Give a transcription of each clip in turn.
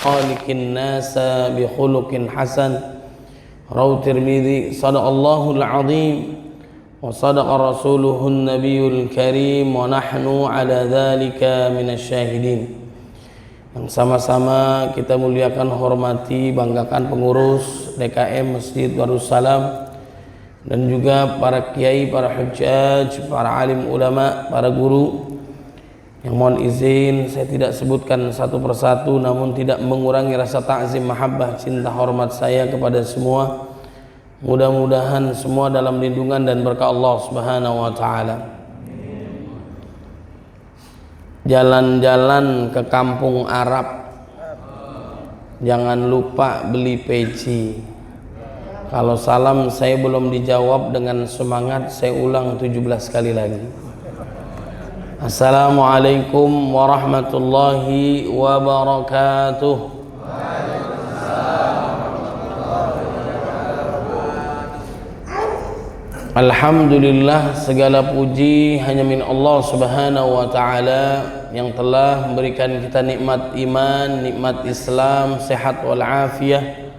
khaliqin nasa bi khuluqin hasan. Rawi Tirmidzi, sadaqallahul azim wa sadaqa rasuluhun nabiyul karim wa nahnu ala dzalika minasyahidin. Yang sama-sama kita muliakan, hormati, banggakan pengurus DKM Masjid Darussalam dan juga para kiai, para hujjaj, para alim ulama, para guru. Yang mohon izin saya tidak sebutkan satu persatu, namun tidak mengurangi rasa ta'zim, mahabbah, cinta, hormat saya kepada semua. Mudah-mudahan semua dalam lindungan dan berkah Allah Subhanahu wa taala. Jalan-jalan ke kampung Arab, jangan lupa beli peci. Kalau salam saya belum dijawab dengan semangat, saya ulang 17 kali lagi. Assalamualaikum warahmatullahi wabarakatuh. Alhamdulillah, segala puji hanya min Allah Subhanahu wa taala yang telah memberikan kita nikmat iman, nikmat Islam, sehat wal afiyah,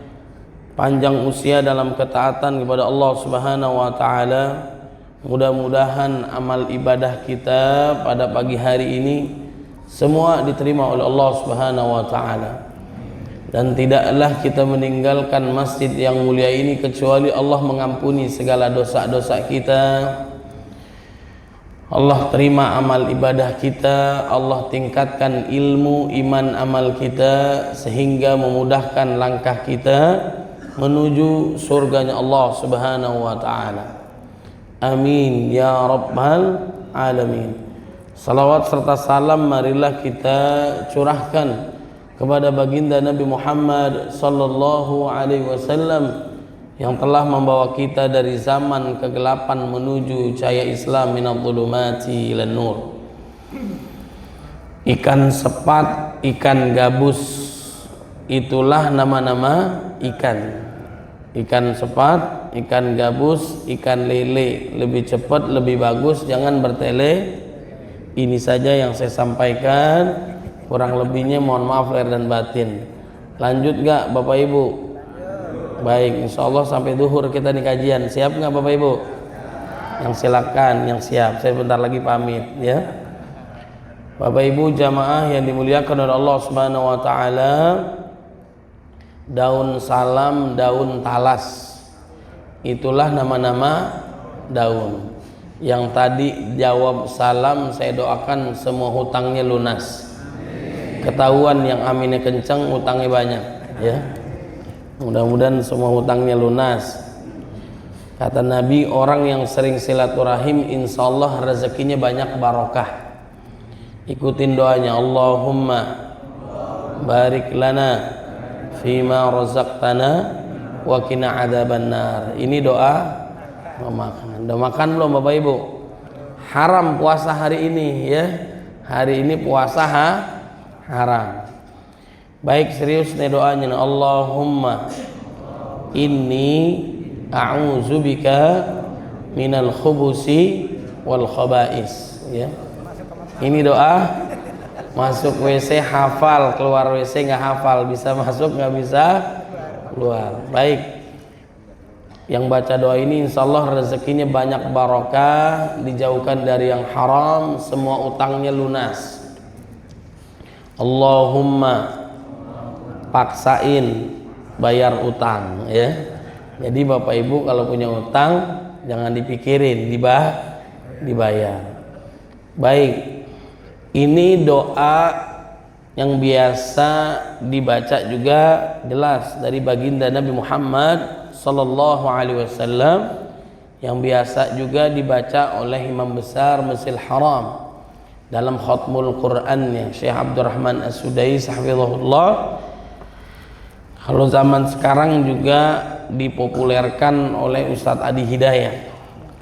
panjang usia dalam ketaatan kepada Allah Subhanahu wa taala. Mudah-mudahan amal ibadah kita pada pagi hari ini semua diterima oleh Allah Subhanahu wa taala. Dan tidaklah kita meninggalkan masjid yang mulia ini kecuali Allah mengampuni segala dosa-dosa kita. Allah terima amal ibadah kita, Allah tingkatkan ilmu iman amal kita sehingga memudahkan langkah kita menuju surganya Allah Subhanahu wa taala. Amin ya rabbal alamin. Salawat serta salam marilah kita curahkan kepada baginda Nabi Muhammad sallallahu alaihi wasallam yang telah membawa kita dari zaman kegelapan menuju cahaya Islam, minadh dhulumati ilan nur. Ikan sepat, ikan gabus, itulah nama-nama ikan. Ikan sepat, ikan gabus, ikan lele, lebih cepat, lebih bagus, jangan bertele. Ini saja yang saya sampaikan, kurang lebihnya mohon maaf lahir dan batin. Lanjut gak Bapak Ibu? Baik, insya Allah sampai duhur kita di kajian. Siap gak Bapak Ibu? Yang silakan, yang siap. Saya bentar lagi pamit ya. Bapak Ibu jamaah yang dimuliakan oleh Allah Subhanahu wa taala, daun salam, daun talas, itulah nama-nama daun. Yang tadi jawab salam, saya doakan semua hutangnya lunas. Ketahuan yang aminnya kencang, hutangnya banyak ya. Mudah-mudahan semua hutangnya lunas. Kata Nabi, orang yang sering silaturahim insya Allah rezekinya banyak, barokah. Ikutin doanya, Allahumma barik lana fima razaqtana wa qina adzabannar. Ini doa mau makan. Udah makan belum Bapak Ibu? Haram puasa hari ini ya. Hari ini puasa haram. Baik, serius nih doanya. Allahumma inni a'udzubika minal khubusi wal khaba'is ya. Ini doa masuk WC hafal, keluar WC nggak hafal, bisa masuk nggak bisa keluar. Baik, yang baca doa ini insya Allah rezekinya banyak, barokah, dijauhkan dari yang haram, semua utangnya lunas. Allahumma paksain bayar utang ya. Jadi Bapak Ibu kalau punya utang jangan dipikirin, dibayar. Baik, ini doa yang biasa dibaca juga jelas dari baginda Nabi Muhammad sallallahu alaihi wasallam, yang biasa juga dibaca oleh Imam Besar Masjidil Haram dalam khatmul Qur'annya Syekh Abdurrahman As-Sudais hafizahullah. Kalau zaman sekarang juga dipopulerkan oleh Ustadz Adi Hidayat.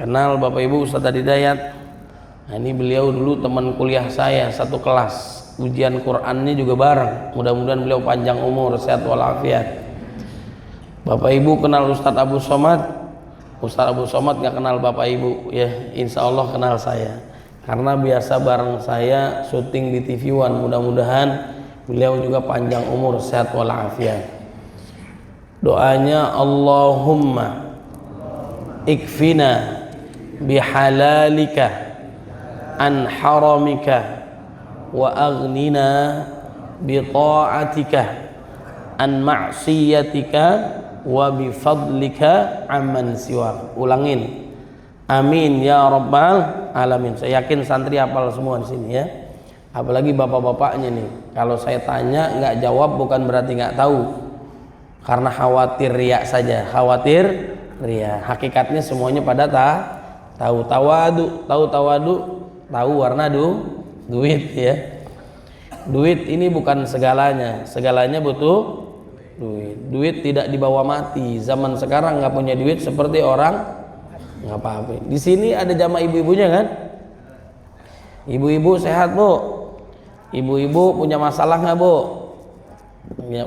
Kenal Bapak Ibu Ustadz Adi Hidayat? Nah, ini beliau dulu teman kuliah saya satu kelas, ujian Qur'annya juga bareng. Mudah-mudahan beliau panjang umur, sehat walafiat. Bapak Ibu kenal Ustadz Abu Somad? Ustadz Abu Somad nggak kenal Bapak Ibu ya? Insya Allah kenal saya, karena biasa bareng saya syuting di TV One. Mudah-mudahan beliau juga panjang umur, sehat walafiat. Doanya, Allahumma ikfina bihalalika an haramika wa aghnina bita'atika an ma'siyatika wa bifadlika amman siwak. Ulangin, amin ya rabbal alamin. Saya yakin santri hafal semua di sini ya, apalagi bapak-bapaknya nih. Kalau saya tanya nggak jawab bukan berarti nggak tahu, karena khawatir riya saja, khawatir riya. Hakikatnya semuanya pada tahu tawadu, tahu warna duit ya. Duit ini bukan segalanya, segalanya butuh duit. Duit tidak dibawa mati. Zaman sekarang nggak punya duit seperti orang nggak apa-apa. Di sini ada jamaah ibu-ibunya kan? Ibu-ibu sehat bu? Ibu-ibu punya masalah nggak bu? Ya,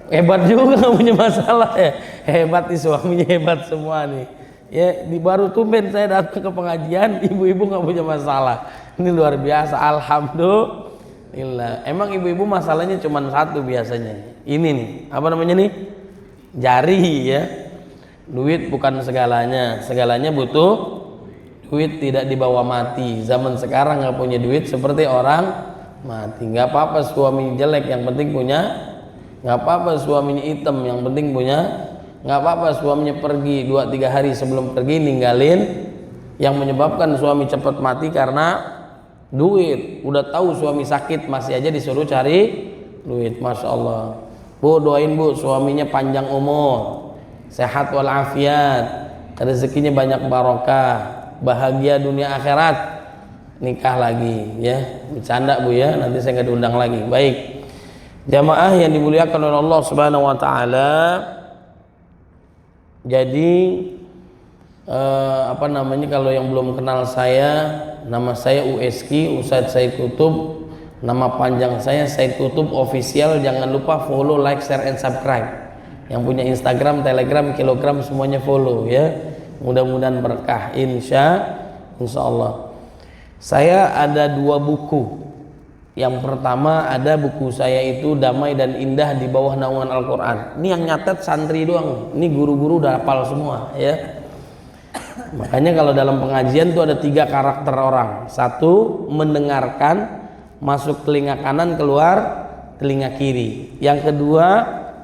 hebat juga nggak punya masalah ya. Hebat nih suaminya, hebat semua nih. Ya, di baru tumben saya datang ke pengajian, ibu-ibu nggak punya masalah. Ini luar biasa, alhamdulillah. Emang ibu-ibu masalahnya cuma satu biasanya. Ini nih, apa namanya nih? Jari ya. Duit bukan segalanya, segalanya butuh duit, tidak dibawa mati. Zaman sekarang nggak punya duit seperti orang mati. Nggak apa-apa suami jelek, yang penting punya. Nggak apa-apa suaminya hitam, yang penting punya. Nggak apa-apa suaminya pergi 2-3 hari sebelum pergi ninggalin. Yang menyebabkan suami cepat mati karena duit. Udah tahu suami sakit masih aja disuruh cari duit. Masya Allah. Bu, doain bu suaminya panjang umur, sehat walafiat, rezekinya banyak barokah, bahagia dunia akhirat, nikah lagi ya. Bercanda bu ya, nanti saya nggak diundang lagi. Baik, jamaah yang dimuliakan oleh Allah Subhanahu wa taala. Jadi apa namanya, kalau yang belum kenal saya, nama saya USQ, Ustadz Said Kutub. Nama panjang saya Said Kutub Official. Jangan lupa follow, like, share, and subscribe. Yang punya Instagram, Telegram, Kilogram semuanya follow ya. Mudah-mudahan berkah, insya Allah. Saya ada 2 buku. Yang pertama ada buku saya itu Damai dan Indah di Bawah Naungan Al-Quran. Ini yang nyatet santri doang. Ini guru-guru udah hafal semua ya. Makanya kalau dalam pengajian tuh ada 3 karakter orang. 1, mendengarkan, masuk telinga kanan, keluar telinga kiri. Yang kedua,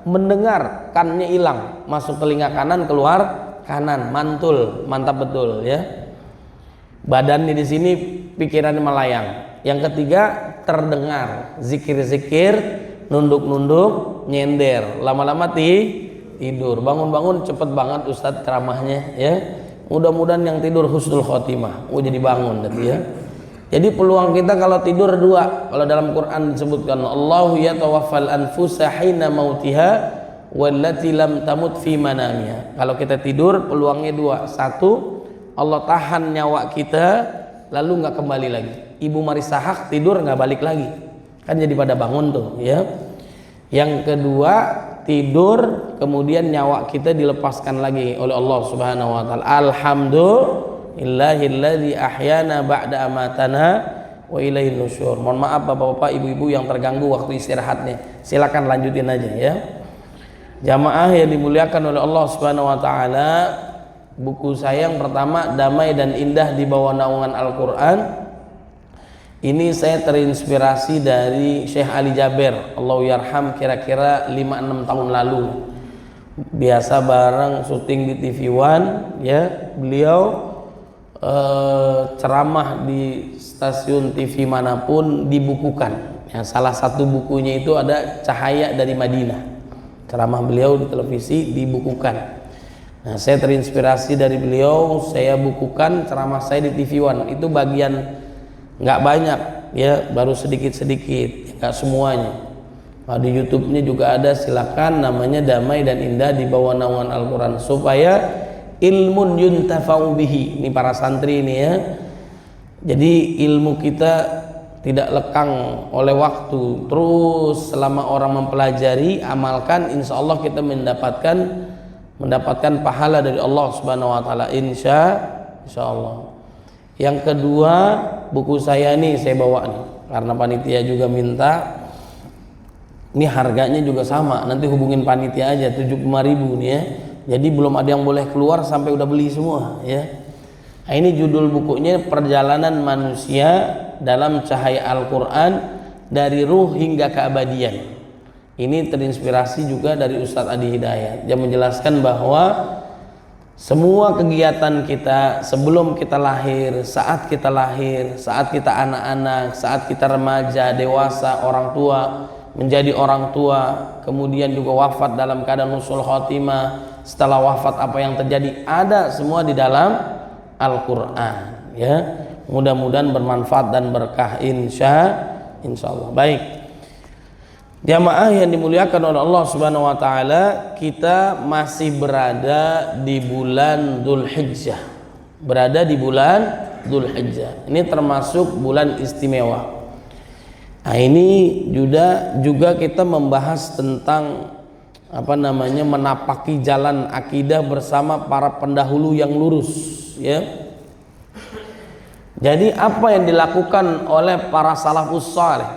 mendengar, kannya hilang, masuk telinga kanan, keluar kanan, mantul, mantap betul ya. Badannya di sini, pikirannya melayang. Yang ketiga, terdengar, zikir-zikir, nunduk-nunduk, nyender, lama-lama tidur, bangun-bangun cepet banget Ustadz ceramahnya ya. Mudah-mudahan yang tidur husnul khotimah, jadi bangun tadi ya. Jadi peluang kita kalau tidur 2. Kalau dalam Quran disebutkan Allahu yatawaffal anfusa hina mautiha wallati lam tamut fi manamiha. Kalau kita tidur peluangnya 2. 1, Allah tahan nyawa kita lalu nggak kembali lagi. Ibu Marisa Haq tidur nggak balik lagi, kan jadi pada bangun tuh ya. Yang kedua, tidur kemudian nyawa kita dilepaskan lagi oleh Allah Subhanahu wa taala. Alhamdulillahilladzi ahyana ba'da amatana wa ilaihin nusyur. Mohon maaf bapak-bapak, ibu-ibu yang terganggu waktu istirahatnya. Silakan lanjutin aja ya. Jamaah yang dimuliakan oleh Allah Subhanahu wa taala, buku saya yang pertama Damai dan Indah di Bawah Naungan Al-Quran. Ini saya terinspirasi dari Syekh Ali Jaber, Allah yarham, kira-kira 5-6 tahun lalu. Biasa bareng syuting di TV One ya, beliau ceramah di stasiun TV manapun dibukukan ya. Salah satu bukunya itu ada Cahaya dari Madinah. Ceramah beliau di televisi dibukukan. Nah, saya terinspirasi dari beliau, saya bukukan ceramah saya di TV One. Itu bagian nggak banyak ya, baru sedikit-sedikit, nggak semuanya. Nah, di YouTube-nya juga ada, silakan, namanya Damai dan Indah di Bawah Naungan Al-Quran, supaya ilmun yuntafa'u bihi. Ini para santri ini ya. Jadi ilmu kita tidak lekang oleh waktu, terus selama orang mempelajari, amalkan, insya Allah kita mendapatkan pahala dari Allah Subhanahu wa taala, insya Allah. Yang kedua, buku saya nih saya bawa nih karena panitia juga minta. Ini harganya juga sama, nanti hubungin panitia aja 75.000 nih ya. Jadi belum ada yang boleh keluar sampai udah beli semua ya. Nah, ini judul bukunya Perjalanan Manusia dalam Cahaya Al-Quran dari Ruh hingga Keabadian. Ini terinspirasi juga dari Ustadz Adi Hidayat. Dia menjelaskan bahwa semua kegiatan kita sebelum kita lahir, saat kita lahir, saat kita anak-anak, saat kita remaja, dewasa, orang tua, menjadi orang tua, kemudian juga wafat dalam keadaan husnul khotimah, setelah wafat apa yang terjadi, ada semua di dalam Al-Quran ya. Mudah-mudahan bermanfaat dan berkah insyaallah. Baik, jamaah yang dimuliakan oleh Allah Subhanahu wa taala, kita masih berada di bulan Dzulhijjah. Berada di bulan Dzulhijjah. Ini termasuk bulan istimewa. Nah, ini juga kita membahas tentang menapaki jalan akidah bersama para pendahulu yang lurus ya. Jadi apa yang dilakukan oleh para salafus saleh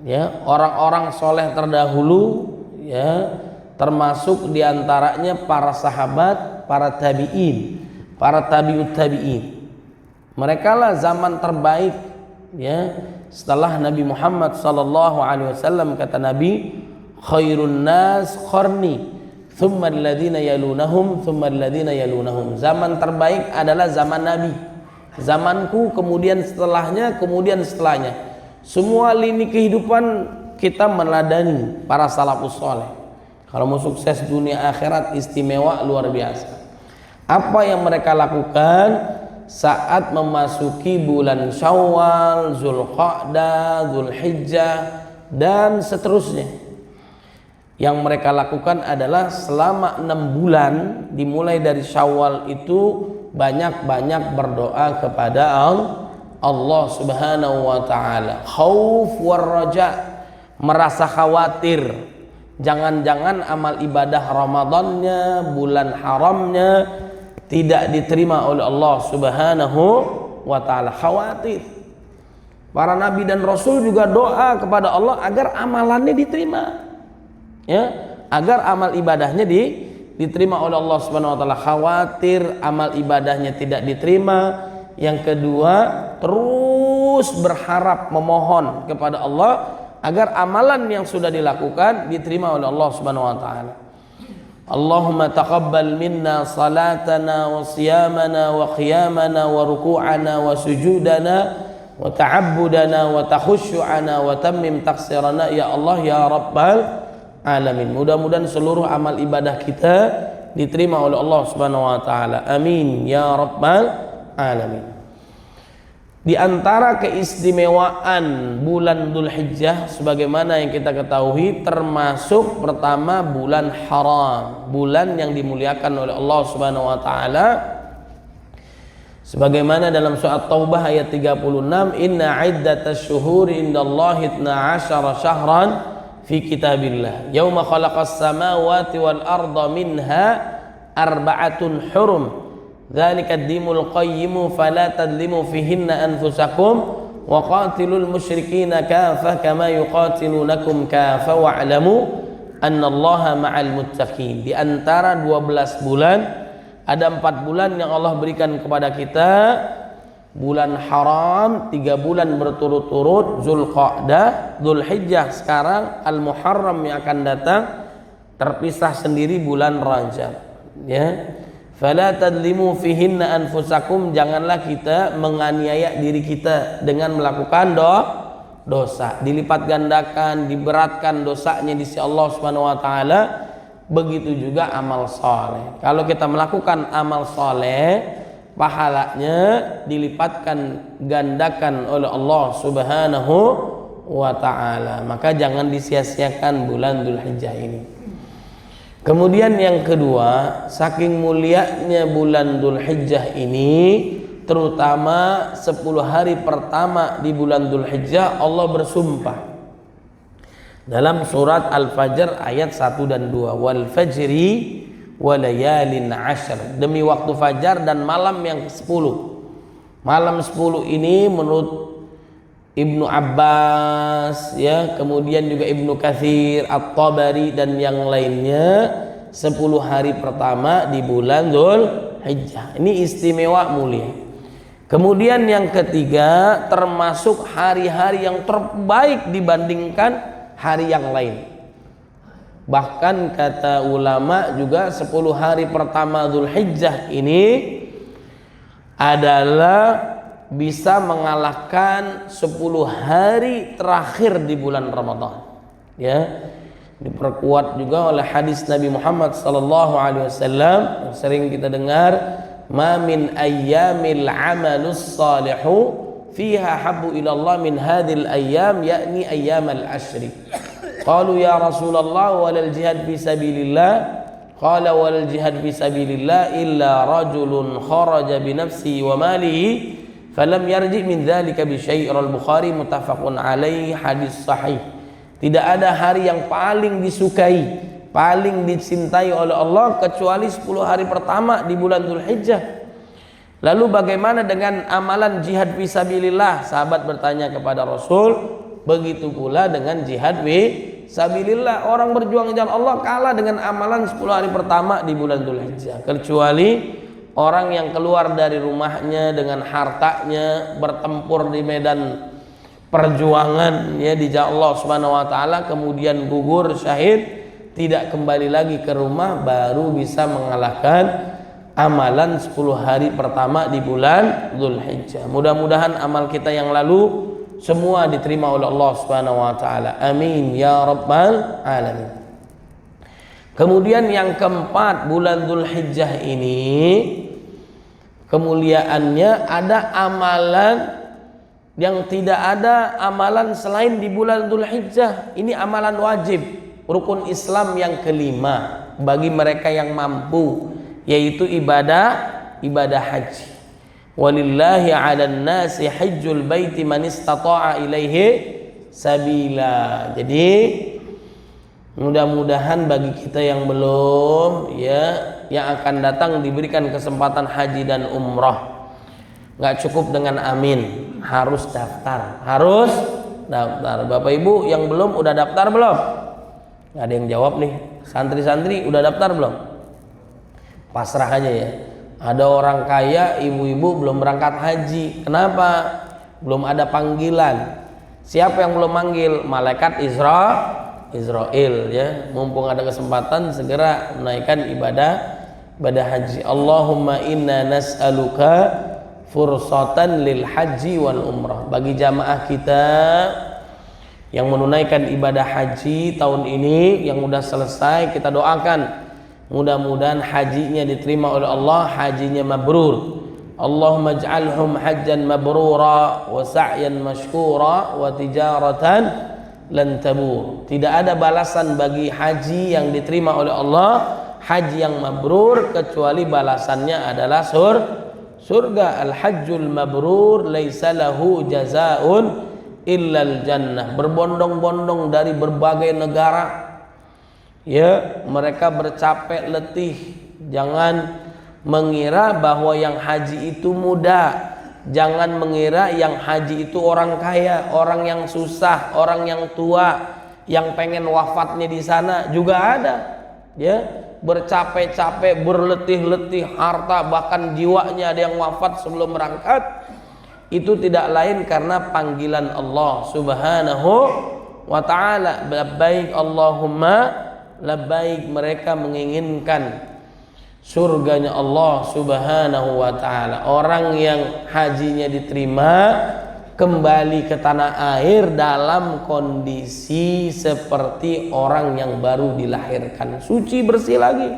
ya, orang-orang soleh terdahulu ya, termasuk diantaranya para sahabat, para tabi'in, para tabi'ut tabi'in. Mereka lah zaman terbaik ya. Setelah Nabi Muhammad sallallahu alaihi wasallam, kata Nabi, khairun nas qarni thumma alladhina yalunahum thumma alladhina yalunahum. Zaman terbaik adalah zaman Nabi, zamanku, kemudian setelahnya, kemudian setelahnya. Semua lini kehidupan kita meneladani para salafus saleh. Kalau mau sukses dunia akhirat istimewa luar biasa. Apa yang mereka lakukan saat memasuki bulan Syawal, Zulqa'dah, Zulhijjah dan seterusnya? Yang mereka lakukan adalah selama 6 bulan dimulai dari Syawal itu banyak-banyak berdoa kepada Allah Subhanahu wa taala. Khauf war raja, merasa khawatir jangan-jangan amal ibadah Ramadannya, bulan haramnya tidak diterima oleh Allah Subhanahu wa taala. Khawatir. Para nabi dan rasul juga doa kepada Allah agar amalannya diterima. Ya, agar amal ibadahnya diterima oleh Allah Subhanahu wa taala. Khawatir amal ibadahnya tidak diterima. Yang kedua, terus berharap, memohon kepada Allah agar amalan yang sudah dilakukan diterima oleh Allah Subhanahu wa taala. Allahumma taqabbal minna salatana wa siyamana wa qiyamana wa ruku'ana wa sujudana wa ta'abbudana wa takhushu'ana wa tammim taqsirana ya Allah ya Rabbal alamin. Mudah-mudahan seluruh amal ibadah kita diterima oleh Allah Subhanahu wa taala. Amin ya Rabbal alamin. Di antara keistimewaan bulan Dzulhijjah sebagaimana yang kita ketahui, termasuk pertama bulan haram, bulan yang dimuliakan oleh Allah Subhanahu wa taala. Sebagaimana dalam surat Taubah ayat 36, inna iddatasy syuhuri indallahi 12 syahran fi kitabillah yauma khalaqas samawati wal arda minha arba'atun hurum dzalika ad-dinul qayyim fala tadlimu fihinna anfusakum wa qatilul musyrikina kafah kama yuqatilunakum kafah wa'lamu annallaha ma'al muttaqin. Di antara 12 bulan ada 4 bulan yang Allah berikan kepada kita. Bulan haram 3 bulan berturut-turut, Zulqa'dah, Dzulhijjah sekarang, Al-Muharram yang akan datang, terpisah sendiri bulan Rajab ya. Fala tadlimu fihinna anfusakum, janganlah kita menganiaya diri kita dengan melakukan dosa, dilipat gandakan, diberatkan dosanya di sisi Allah Subhanahu wa taala. Begitu juga amal saleh. Kalau kita melakukan amal saleh, pahalanya dilipatkan gandakan oleh Allah Subhanahu wa taala. Maka jangan disia-siakan bulan Dzulhijjah ini. Kemudian yang kedua, saking mulianya bulan Dzulhijjah ini, terutama 10 hari pertama di bulan Dzulhijjah, Allah bersumpah dalam surat Al-Fajr ayat 1 dan 2, wal fajri walayalin ashr, demi waktu fajar dan malam yang ke-10. Malam 10 ini menurut Ibnu Abbas, ya, kemudian juga Ibnu Katsir, At-Tabari dan yang lainnya, 10 hari pertama di bulan Dzulhijjah. Ini istimewa, mulia. Kemudian yang ketiga, termasuk hari-hari yang terbaik dibandingkan hari yang lain. Bahkan kata ulama juga 10 hari pertama Dzulhijjah ini adalah bisa mengalahkan 10 hari terakhir di bulan Ramadan. Ya, diperkuat juga oleh hadis Nabi Muhammad SAW yang sering kita dengar, ma min ayyamil amalus salihu fiha habbu ila Allah min hadhil ayyam, yakni ayyamal ashri. Qalu ya Rasulullah walal jihad fi sabilillah, qala walal jihad fi sabilillah illa rajulun kharaja bi nafsihi wa malihi falam yarji min dzalika bi syai'. Al-Bukhari muttafaqun alaihi, hadis sahih. Tidak ada hari yang paling disukai, paling dicintai oleh Allah kecuali 10 hari pertama di bulan Dzulhijjah. Lalu bagaimana dengan amalan jihad fisabilillah? Sahabat bertanya kepada Rasul. Begitu pula dengan jihad fisabilillah. Orang berjuang di jalan Allah kalah dengan amalan 10 hari pertama di bulan Dzulhijjah, kecuali orang yang keluar dari rumahnya dengan hartanya bertempur di medan perjuangan, ya, di jalan Allah Subhanahu wa taala, kemudian gugur syahid, tidak kembali lagi ke rumah, baru bisa mengalahkan amalan 10 hari pertama di bulan Dzulhijjah. Mudah-mudahan amal kita yang lalu semua diterima oleh Allah Subhanahu wa taala. Amin ya rabbal alamin. Kemudian yang keempat, bulan Dzulhijjah ini kemuliaannya ada amalan yang tidak ada amalan selain di bulan Dzulhijjah. Ini amalan wajib, rukun Islam yang kelima bagi mereka yang mampu, yaitu ibadah haji. Walillahi 'alan nasi hajjul baiti man istata'a ilaihi sabila. Jadi mudah-mudahan bagi kita yang belum, ya, yang akan datang diberikan kesempatan haji dan umrah. Nggak cukup dengan amin, harus daftar, Bapak Ibu yang belum udah daftar belum? Nggak ada yang jawab nih. Santri-santri udah daftar belum? Pasrah aja ya. Ada orang kaya, ibu-ibu belum berangkat haji. Kenapa? Belum ada panggilan. Siapa yang belum manggil? Malaikat Israel, ya. Mumpung ada kesempatan segera menaikkan ibadah haji. Allahumma inna nas'aluka fursatan lil haji wal umrah. Bagi jamaah kita yang menunaikan ibadah haji tahun ini yang sudah selesai, kita doakan mudah-mudahan hajinya diterima oleh Allah, hajinya mabrur. Allahumma ij'alhum hajjan mabrura wa sa'yan mashkura wa tijaratan lan tabur. Tidak ada balasan bagi haji yang diterima oleh Allah, haji yang mabrur, kecuali balasannya adalah surga. Al-hajjul mabrur laisa lahu jazaa'un illal jannah. Berbondong-bondong dari berbagai negara, ya, mereka bercapek letih. Jangan mengira bahwa yang haji itu mudah. Jangan mengira yang haji itu orang kaya, orang yang susah, orang yang tua, yang pengen wafatnya di sana juga ada, ya, bercapek-capek, berletih-letih, harta bahkan jiwanya ada yang wafat sebelum berangkat. Itu tidak lain karena panggilan Allah Subhanahu wa ta'ala. Labbaik Allahumma labbaik. Mereka menginginkan surganya Allah Subhanahu wa ta'ala. Orang yang hajinya diterima kembali ke tanah air dalam kondisi seperti orang yang baru dilahirkan, suci bersih lagi.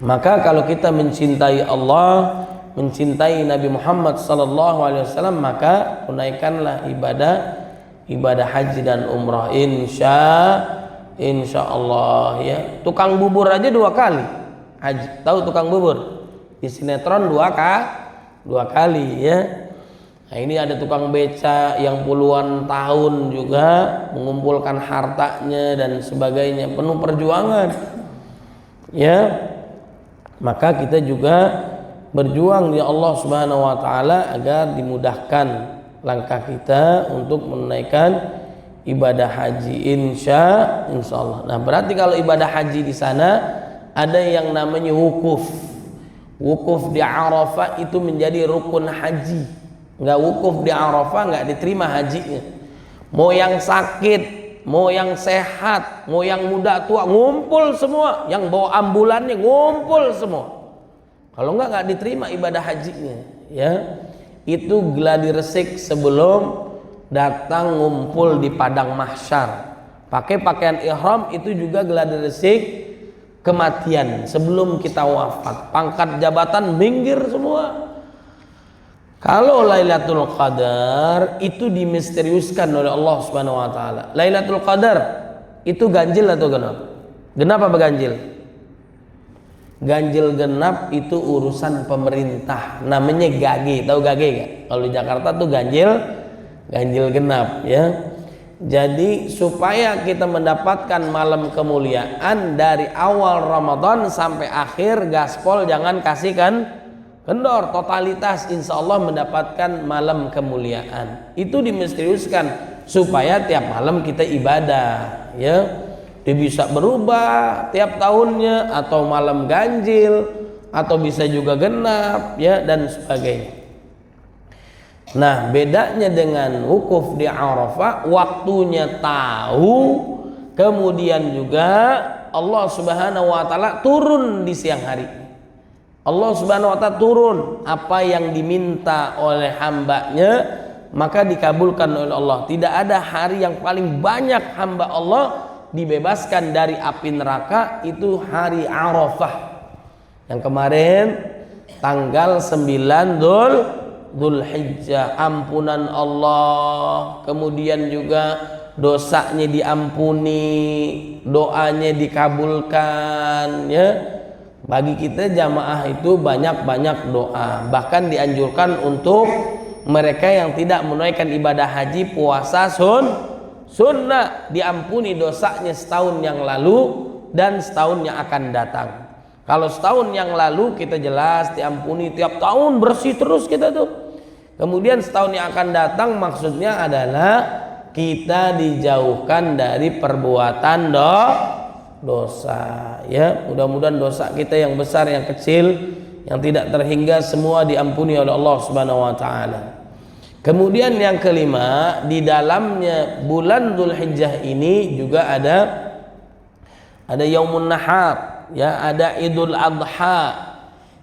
Maka kalau kita mencintai Allah, mencintai Nabi Muhammad SAW, maka tunaikanlah ibadah haji dan umrah, insya Allah, ya. Tukang bubur aja 2 kali haji. Tahu tukang bubur? Di sinetron 2 kali, ya. Nah, ini ada tukang beca yang puluhan tahun juga mengumpulkan hartanya dan sebagainya, penuh perjuangan, ya. Maka kita juga berjuang di Allah Subhanahu wa ta'ala agar dimudahkan langkah kita untuk menunaikan ibadah haji insya Allah. Nah, berarti kalau ibadah haji di sana ada yang namanya wukuf. Wukuf di Arafah itu menjadi rukun haji. Nggak wukuf di Arafah nggak diterima hajinya. Mau yang sakit, mau yang sehat, mau yang muda tua, ngumpul semua. Yang bawa ambulannya ngumpul semua. Kalau nggak diterima ibadah hajinya. Ya, itu gladi resik sebelum datang ngumpul di padang mahsyar. Pakai pakaian ihram itu juga gladi resik kematian sebelum kita wafat. Pangkat jabatan minggir semua. Kalau Lailatul Qadar itu dimisteriuskan oleh Allah Subhanahu wa taala. Lailatul Qadar itu ganjil atau genap? Genap apa ganjil? Ganjil genap itu urusan pemerintah. Namanya gage. Tahu gage enggak? Kalau di Jakarta tuh ganjil genap ya. Jadi supaya kita mendapatkan malam kemuliaan dari awal Ramadan sampai akhir, gaspol jangan kasihkan kendor, totalitas insya Allah mendapatkan malam kemuliaan. Itu dimisteriuskan supaya tiap malam kita ibadah ya. Dia bisa berubah tiap tahunnya, atau malam ganjil, atau bisa juga genap ya, dan sebagainya. Nah, bedanya dengan wukuf di Arafah, waktunya tahu, kemudian juga Allah Subhanahu wa taala turun di siang hari. Allah Subhanahu wa taala turun, apa yang diminta oleh hambanya maka dikabulkan oleh Allah. Tidak ada hari yang paling banyak hamba Allah dibebaskan dari api neraka, itu hari Arafah. Yang kemarin tanggal 9 Dzulhijjah, ampunan Allah, kemudian juga dosanya diampuni, doanya dikabulkan ya. Bagi kita jamaah itu banyak-banyak doa. Bahkan dianjurkan untuk mereka yang tidak menunaikan ibadah haji, puasa sunnah, diampuni dosanya setahun yang lalu dan setahun yang akan datang. Kalau setahun yang lalu kita jelas diampuni, tiap tahun bersih terus kita tuh. Kemudian setahun yang akan datang maksudnya adalah kita dijauhkan dari perbuatan dosa ya. Mudah-mudahan dosa kita yang besar, yang kecil, yang tidak terhingga semua diampuni oleh Allah Subhanahu wa taala. Kemudian yang kelima, di dalamnya bulan Dzulhijjah ini juga ada Yaumun Nahar ya, ada Idul Adha.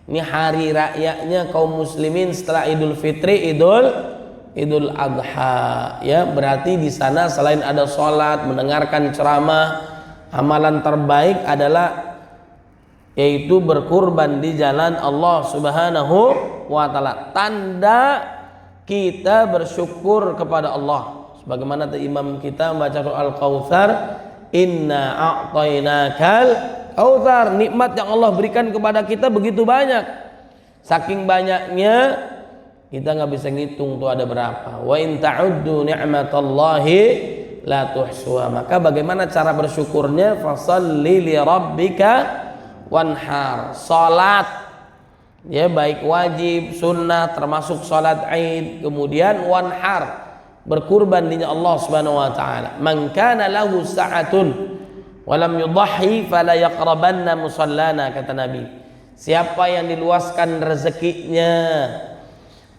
Ini hari rayanya kaum muslimin setelah Idul Fitri, Idul Adha ya. Berarti di sana selain ada sholat, mendengarkan ceramah, amalan terbaik adalah yaitu berkurban di jalan Allah Subhanahu wa taala. Tanda kita bersyukur kepada Allah. Sebagaimana Imam kita membaca Al-Kautsar, inna a'tainakal kautsar, nikmat yang Allah berikan kepada kita begitu banyak. Saking banyaknya kita nggak bisa ngitung tuh ada berapa. Wa in ta'uddu ni'matallahi la tuhsuha. Maka bagaimana cara bersyukurnya? Fasholli li rabbika wanhar. Salat ya, baik wajib, sunnah, termasuk salat Id, kemudian wanhar, berkurban di Allah Subhanahu wa taala. Man kana lahu sa'atun wa lam yudhi fala yaqrabanna musallana, kata Nabi. Siapa yang diluaskan rezekinya,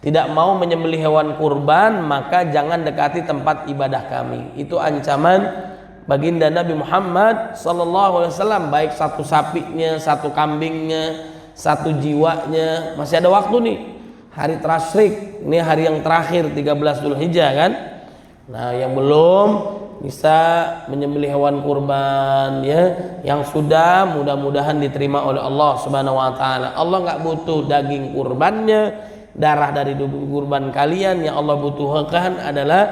tidak mau menyembelih hewan kurban, maka jangan dekati tempat ibadah kami. Itu ancaman baginda Nabi Muhammad sallallahu alaihi wasallam, baik satu sapinya, satu kambingnya, satu jiwanya. Masih ada waktu nih, hari tasyrik, ini hari yang terakhir 13 Dzulhijjah kan. Nah, yang belum bisa menyembelih hewan kurban ya, yang sudah mudah-mudahan diterima oleh Allah Subhanahu wa taala. Allah nggak butuh daging kurbannya, darah dari kurban kalian. Yang Allah butuhkan adalah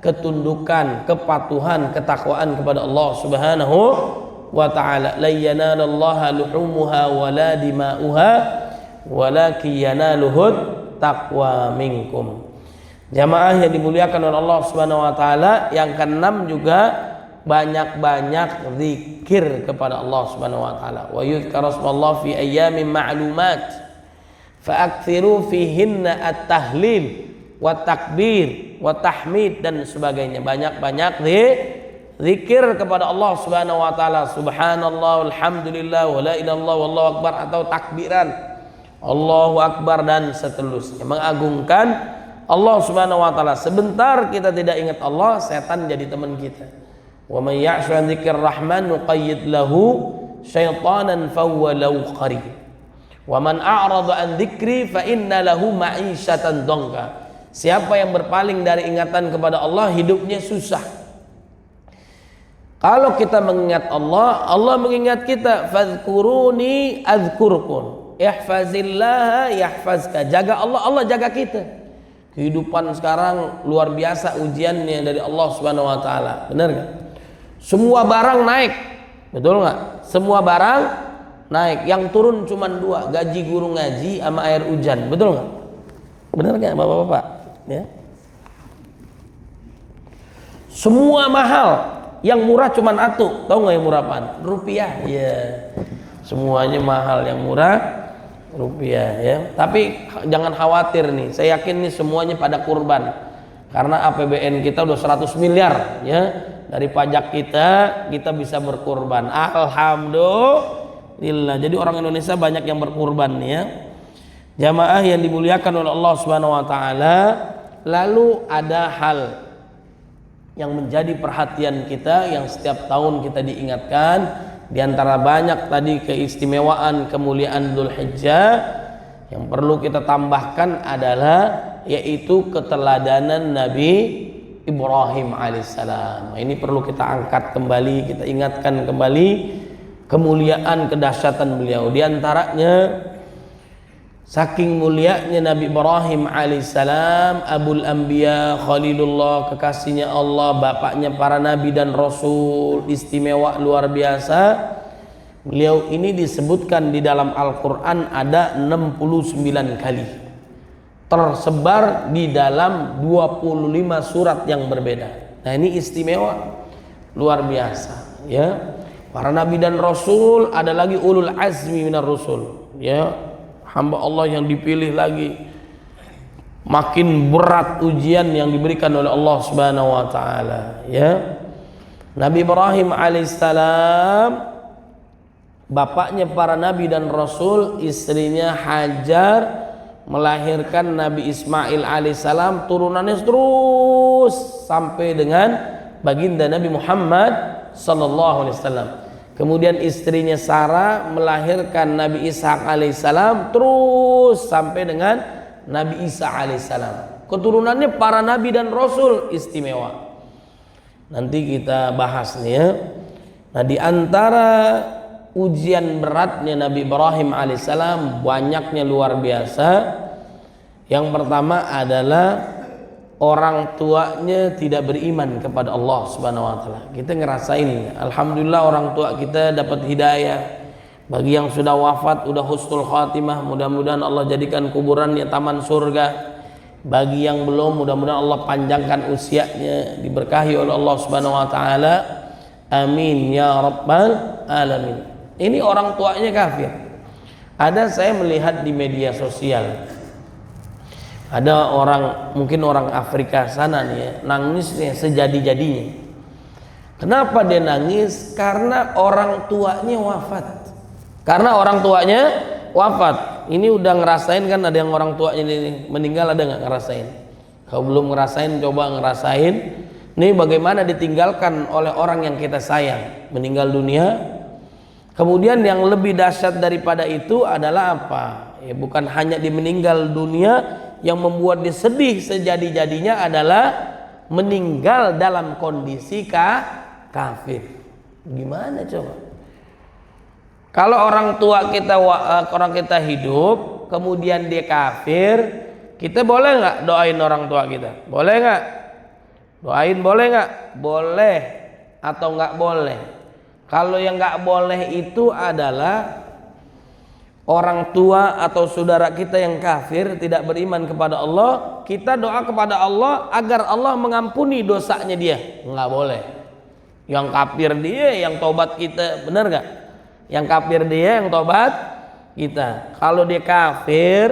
ketundukan, kepatuhan, ketakwaan kepada Allah Subhanahu wa taala. La yanalallaha luhumuha wala dima'uha walakin yanaluhut taqwa minkum. Jamaah yang dimuliakan oleh Allah Subhanahu wa taala, yang keenam juga banyak-banyak zikir kepada Allah Subhanahu wa taala. Wa yuzkaru smallahu fi ayyamin ma'lumat fa aktsiru fihinna at-tahlil wa takbir, wa tahmid dan sebagainya. Banyak-banyak zikir kepada Allah Subhanahu wa taala, subhanallah, alhamdulillah, wala ilaha illallah, wallahu akbar, atau takbiran Allahu akbar dan seterusnya. Mengagungkan Allah Subhanahu wa taala. Sebentar kita tidak ingat Allah, setan jadi teman kita. Wa may ya'shu an dzikir rahman nuqayyid lahu syaitanan fahuwa lahu qarin. Wa man a'rada an dzikri fa inna lahu ma'isyatan dhanka. Siapa yang berpaling dari ingatan kepada Allah, hidupnya susah. Kalau kita mengingat Allah, Allah mengingat kita. Fadhkuruni adzkurkum, ihfazillah yahfazka. Jaga Allah, Allah jaga kita. Kehidupan sekarang luar biasa ujiannya dari Allah Subhanahu wa taala. Benar enggak? Semua barang naik. Betul enggak? Semua barang naik. Yang turun cuma dua, gaji guru ngaji sama air hujan. Betul enggak? Benar enggak Bapak-bapak? Ya. Semua mahal. Yang murah cuman atu. Tahu nggak yang murah apaan? Rupiah. Ya. Semuanya mahal, yang murah rupiah ya. Tapi jangan khawatir nih. Saya yakin nih semuanya pada kurban. Karena APBN kita udah 100 miliar ya. Dari pajak kita bisa berkurban. Alhamdulillah. Jadi orang Indonesia banyak yang berkurban nih ya. Jamaah yang dimuliakan oleh Allah Subhanahu wa taala. Lalu ada hal yang menjadi perhatian kita, yang setiap tahun kita diingatkan, di antara banyak tadi keistimewaan kemuliaan Dzulhijjah, yang perlu kita tambahkan adalah yaitu keteladanan Nabi Ibrahim alaihissalam. Ini perlu kita angkat kembali, kita ingatkan kembali kemuliaan kedahsyatan beliau. Di antaranya saking mulianya Nabi Ibrahim alaihissalam, Abul Anbiya, Khalilullah, kekasihnya Allah, bapaknya para nabi dan rasul, istimewa luar biasa. Beliau ini disebutkan di dalam Al-Quran ada 69 kali, tersebar di dalam 25 surat yang berbeda. Nah ini istimewa luar biasa ya. Para nabi dan rasul, ada lagi ulul azmi minar rusul ya. Hamba Allah yang dipilih lagi, makin berat ujian yang diberikan oleh Allah Subhanahu wa taala ya. Nabi Ibrahim alaihissalam, bapaknya para nabi dan rasul, istrinya Hajar melahirkan Nabi Ismail alaihissalam, turunannya terus sampai dengan baginda Nabi Muhammad sallallahu alaihi wasallam. Kemudian istrinya Sarah melahirkan Nabi Ishak alaihissalam, terus sampai dengan Nabi Isa alaihissalam. Keturunannya para nabi dan rasul istimewa. Nanti kita bahas nih ya. Nah di antara ujian beratnya Nabi Ibrahim alaihissalam, banyaknya luar biasa. Yang pertama adalah orang tuanya tidak beriman kepada Allah Subhanahu wa taala. Kita ngerasain, alhamdulillah orang tua kita dapat hidayah. Bagi yang sudah wafat udah husnul khatimah, mudah-mudahan Allah jadikan kuburannya taman surga. Bagi yang belum, mudah-mudahan Allah panjangkan usianya, diberkahi oleh Allah Subhanahu wa taala. Amin ya rabbal alamin. Ini orang tuanya kafir. Ada saya melihat di media sosial, ada orang, mungkin orang Afrika sana nih ya, nangisnya sejadi-jadinya. Kenapa dia nangis? Karena orang tuanya wafat. Karena orang tuanya wafat. Ini udah ngerasain kan, ada yang orang tuanya ini meninggal, ada nggak ngerasain? Kalau belum ngerasain, coba ngerasain. Ini bagaimana ditinggalkan oleh orang yang kita sayang, meninggal dunia. Kemudian yang lebih dahsyat daripada itu adalah apa? Ya, bukan hanya di meninggal dunia, yang membuat dia sedih sejadi-jadinya adalah meninggal dalam kondisi kafir. Gimana coba? Kalau orang tua kita, orang kita hidup, kemudian dia kafir, kita boleh nggak doain orang tua kita? Boleh nggak? Doain boleh nggak? Boleh atau nggak boleh? Kalau yang nggak boleh itu adalah orang tua atau saudara kita yang kafir, tidak beriman kepada Allah, kita doa kepada Allah agar Allah mengampuni dosanya dia. Nggak boleh. Yang kafir dia, yang tobat kita, benar nggak? Yang kafir dia, yang tobat kita. Kalau dia kafir,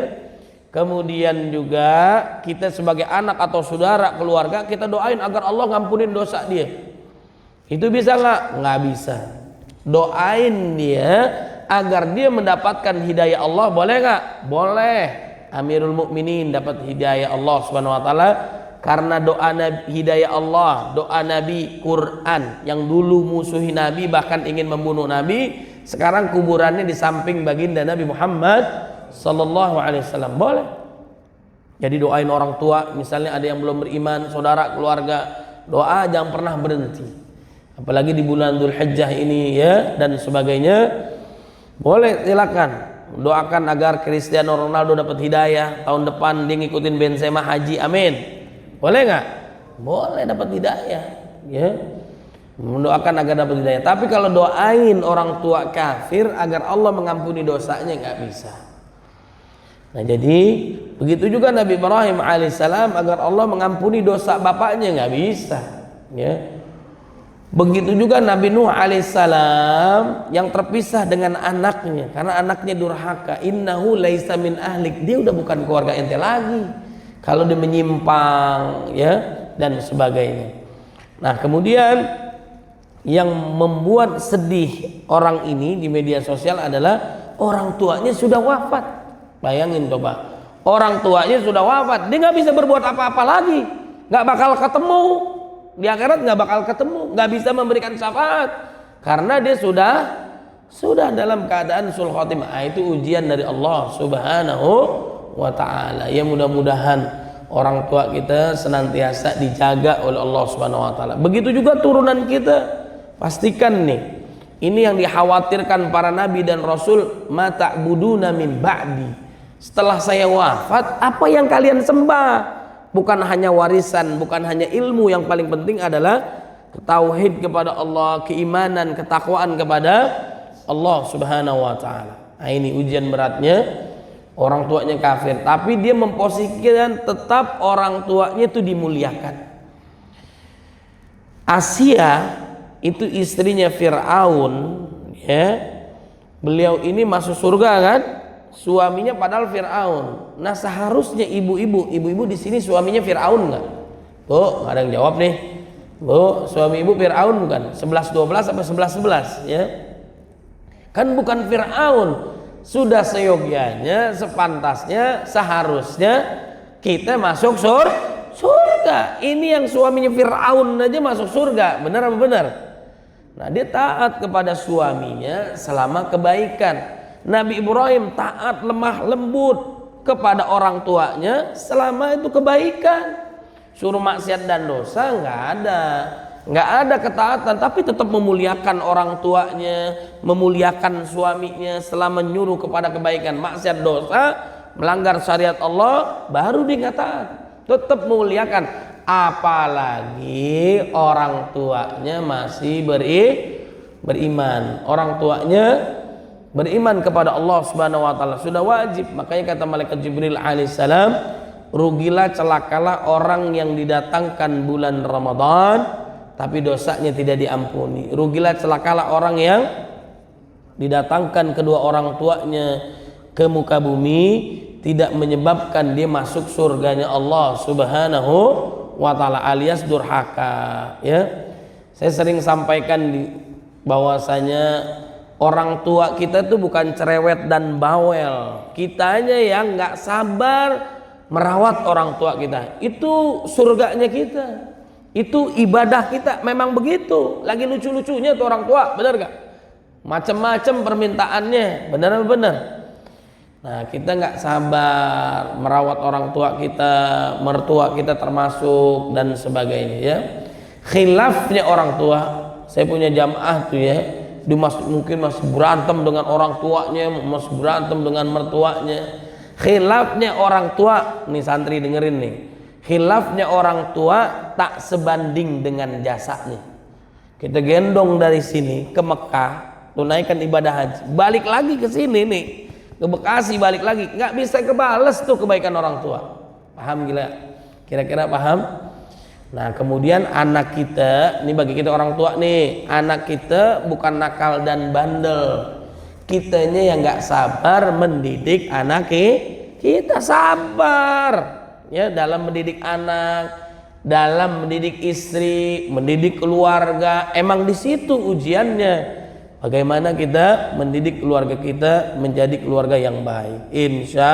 Kemudian juga kita sebagai anak atau saudara keluarga, kita doain agar Allah ngampunin dosa dia. Itu bisa nggak? Nggak bisa. Doain dia agar dia mendapatkan hidayah Allah, boleh nggak? Boleh. Amirul Mukminin dapat hidayah Allah Subhanahu Wa Taala karena doa Nabi, hidayah Allah, doa Nabi, Quran yang dulu musuhi Nabi bahkan ingin membunuh Nabi, sekarang kuburannya di samping baginda Nabi Muhammad Sallallahu Alaihi Wasallam. Boleh. Jadi doain orang tua, misalnya ada yang belum beriman, saudara, keluarga, doa jangan pernah berhenti. Apalagi di bulan Dzulhijjah ini ya dan sebagainya. Boleh, silakan doakan agar Cristiano Ronaldo dapat hidayah, tahun depan dia ngikutin Benzema haji, amin. Boleh nggak? Boleh dapat hidayah, ya. Mendoakan agar dapat hidayah. Tapi kalau doain orang tua kafir agar Allah mengampuni dosanya, nggak bisa. Nah, jadi begitu juga Nabi Ibrahim alaihissalam agar Allah mengampuni dosa bapaknya, nggak bisa, ya. Begitu juga Nabi Nuh alaihissalam yang terpisah dengan anaknya karena anaknya durhaka. Innahu laisa min ahlik, dia udah bukan keluarga ente lagi kalau dia menyimpang, ya, dan sebagainya. Nah, kemudian yang membuat sedih orang ini di media sosial adalah orang tuanya sudah wafat. Bayangin coba, orang tuanya sudah wafat, dia nggak bisa berbuat apa-apa lagi, nggak bakal ketemu di akhirat, nggak bakal ketemu, nggak bisa memberikan syafaat karena dia sudah dalam keadaan sul khotimah. Itu ujian dari Allah Subhanahu wa Ta'ala. Ya, mudah-mudahan orang tua kita senantiasa dijaga oleh Allah Subhanahu wa Ta'ala. Begitu juga turunan kita, pastikan nih, ini yang dikhawatirkan para nabi dan rasul, ma ta'buduna min ba'di, setelah saya wafat apa yang kalian sembah. Bukan hanya warisan, bukan hanya ilmu, yang paling penting adalah tauhid kepada Allah, keimanan, ketakwaan kepada Allah Subhanahu wa Ta'ala. Nah, ini ujian beratnya orang tuanya kafir, tapi dia memposisikan tetap orang tuanya itu dimuliakan. Asia itu istrinya Fir'aun, ya. Beliau ini masuk surga kan? Suaminya padahal Fir'aun. Nah, seharusnya ibu-ibu di sini suaminya Fir'aun nggak? Bu, nggak ada yang jawab nih. Bu, suami ibu Fir'aun bukan? 11-12 apa 11-11, ya? Kan bukan Fir'aun. Sudah seyogyanya, sepantasnya, seharusnya kita masuk surga. Ini yang suaminya Fir'aun aja masuk surga. Benar apa benar? Nah, dia taat kepada suaminya selama kebaikan. Nabi Ibrahim taat lemah lembut kepada orang tuanya selama itu kebaikan. Suruh maksiat dan dosa nggak ada ketaatan, tapi tetap memuliakan orang tuanya, memuliakan suaminya selama menyuruh kepada kebaikan. Maksiat dosa, melanggar syariat Allah, baru dia nggak taat, tetap memuliakan. Apalagi orang tuanya masih beriman, orang tuanya beriman kepada Allah Subhanahu wa Ta'ala, sudah wajib. Makanya kata malaikat Jibril alaihissalam, rugilah, celakalah orang yang didatangkan bulan Ramadan tapi dosanya tidak diampuni. Rugilah, celakalah orang yang didatangkan kedua orang tuanya ke muka bumi tidak menyebabkan dia masuk surganya Allah Subhanahu wa Ta'ala, alias durhaka, ya. Saya sering sampaikan bahwasanya orang tua kita tuh bukan cerewet dan bawel, kitanya yang nggak sabar merawat orang tua kita. Itu surganya kita, itu ibadah kita. Memang begitu. Lagi lucu-lucunya tuh orang tua, benar gak? Macam-macam permintaannya, benar apa benar? Nah, kita nggak sabar merawat orang tua kita, mertua kita termasuk, dan sebagainya, ya. Khilafnya orang tua, saya punya jamaah tuh, ya, dia mungkin masih berantem dengan orang tuanya, masih berantem dengan mertuanya. Khilafnya orang tua, nih santri dengerin nih, khilafnya orang tua tak sebanding dengan jasanya. Kita gendong dari sini ke Mekah, tunaikan ibadah haji, balik lagi ke sini nih, ke Bekasi, balik lagi, nggak bisa kebales tuh kebaikan orang tua. Paham gila? Kira-kira paham? Nah, kemudian anak kita, ini bagi kita orang tua nih, anak kita bukan nakal dan bandel, kitanya yang nggak sabar mendidik anak kita sabar ya dalam mendidik anak, dalam mendidik istri, mendidik keluarga. Emang di situ ujiannya. Bagaimana kita mendidik keluarga kita menjadi keluarga yang baik. Insya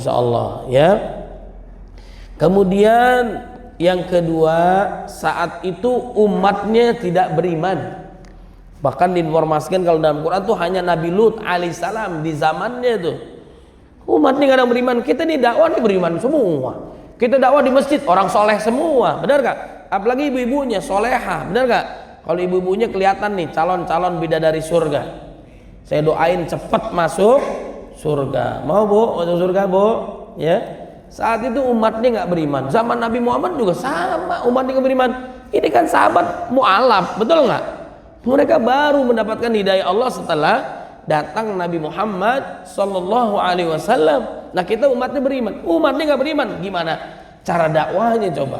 Allah ya. Kemudian yang kedua, saat itu umatnya tidak beriman. Bahkan diinformasikan kalau dalam Quran tuh hanya Nabi Lut alaihissalam di zamannya tuh umatnya gak ada yang beriman. Kita nih dakwah nih beriman semua. Kita dakwah di masjid orang soleh semua, benar gak? Apalagi ibu-ibunya solehah, benar gak? Kalau ibu-ibunya kelihatan nih calon-calon bidadari surga, saya doain cepat masuk surga. Mau bu masuk surga bu? Ya. Saat itu umatnya nggak beriman. Zaman Nabi Muhammad juga sama, umatnya nggak beriman. Ini kan sahabat mu'alaf, betul nggak? Mereka baru mendapatkan hidayah Allah setelah datang Nabi Muhammad Sallallahu Alaihi Wasallam. Nah kita umatnya beriman, umatnya nggak beriman. Gimana cara dakwahnya coba?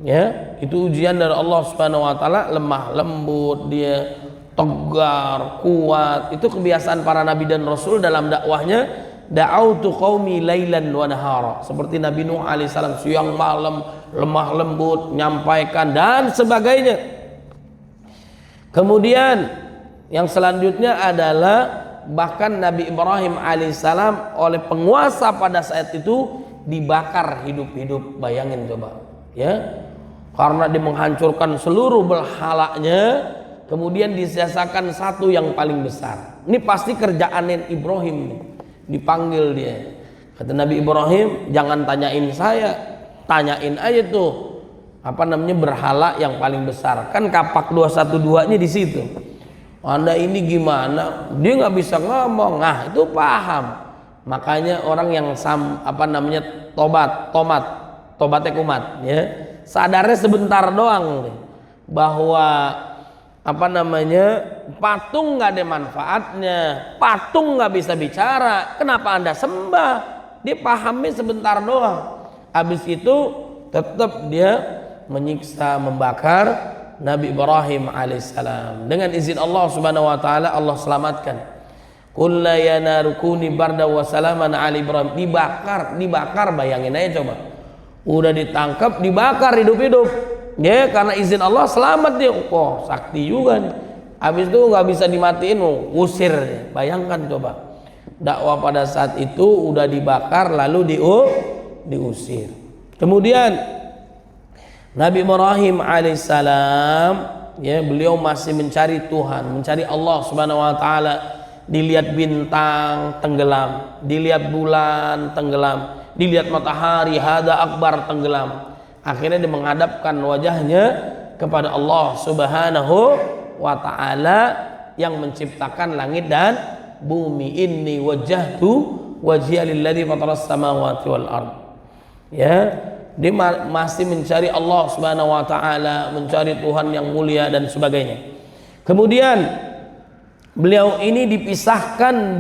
Ya, itu ujian dari Allah Subhanahu Wa Taala. Lemah lembut, dia tegar, kuat. Itu kebiasaan para nabi dan rasul dalam dakwahnya. Da'autu qaumi lailan wa nahara, seperti Nabi Nuh alaihissalam, siang malam lemah lembut nyampaikan dan sebagainya. Kemudian yang selanjutnya adalah bahkan Nabi Ibrahim alaihissalam oleh penguasa pada saat itu dibakar hidup-hidup. Bayangin coba ya, karena dia menghancurkan seluruh berhalanya, kemudian disisakan satu yang paling besar. Ini pasti kerjaan Ibrahim nih. Dipanggil dia, kata Nabi Ibrahim, jangan tanyain saya, tanyain aja tuh apa namanya berhala yang paling besar. Kan kapak 212-nya di situ. Anda ini gimana? Dia nggak bisa ngomong. Nah itu paham. Makanya orang yang tobatnya kumat ya, sadarnya sebentar doang bahwa patung nggak ada manfaatnya, patung nggak bisa bicara, kenapa Anda sembah? Dia pahami sebentar doang. Habis itu tetap dia menyiksa, membakar Nabi Ibrahim alaihissalam. Dengan izin Allah Subhanahu Wa Taala Allah selamatkan. Qul la yanarukuni barda wa salaman ali Ibrahim. Dibakar, bayangin aja coba. Udah ditangkap, dibakar hidup-hidup. Ya, karena izin Allah selamat dia. Oh, sakti juga nih. Habis itu nggak bisa dimatiin, usir. Bayangkan coba. Dakwah pada saat itu udah dibakar lalu diusir. Kemudian Nabi Ibrahim alaihissalam ya, beliau masih mencari Tuhan, mencari Allah Subhanahu Wa Taala. Dilihat bintang tenggelam, dilihat bulan tenggelam, dilihat matahari hada akbar tenggelam. Akhirnya dia menghadapkan wajahnya kepada Allah Subhanahu wa Ta'ala yang menciptakan langit dan bumi. Inni wajjahtu wajhiya lilladzi fataras samawati wal ard. Ya, dia masih mencari Allah Subhanahu wa Ta'ala, mencari Tuhan yang mulia dan sebagainya. Kemudian beliau ini dipisahkan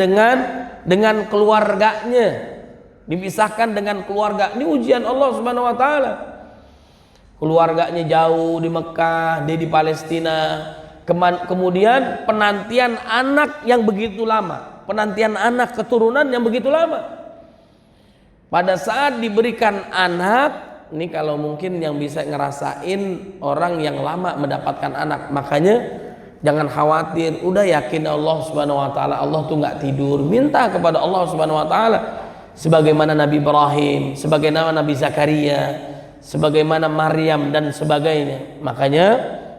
dengan keluarganya. Dipisahkan dengan keluarga. Ini ujian Allah Subhanahu wa Ta'ala. Keluarganya jauh di Mekah, dia di Palestina. Kemudian penantian anak yang begitu lama, penantian anak keturunan yang begitu lama. Pada saat diberikan anak, ini kalau mungkin yang bisa ngerasain orang yang lama mendapatkan anak, makanya jangan khawatir, udah yakin Allah Subhanahu Wa Taala. Allah tuh nggak tidur, minta kepada Allah Subhanahu Wa Taala, sebagaimana Nabi Ibrahim, sebagaimana Nabi Zakaria, sebagaimana Maryam dan sebagainya. Makanya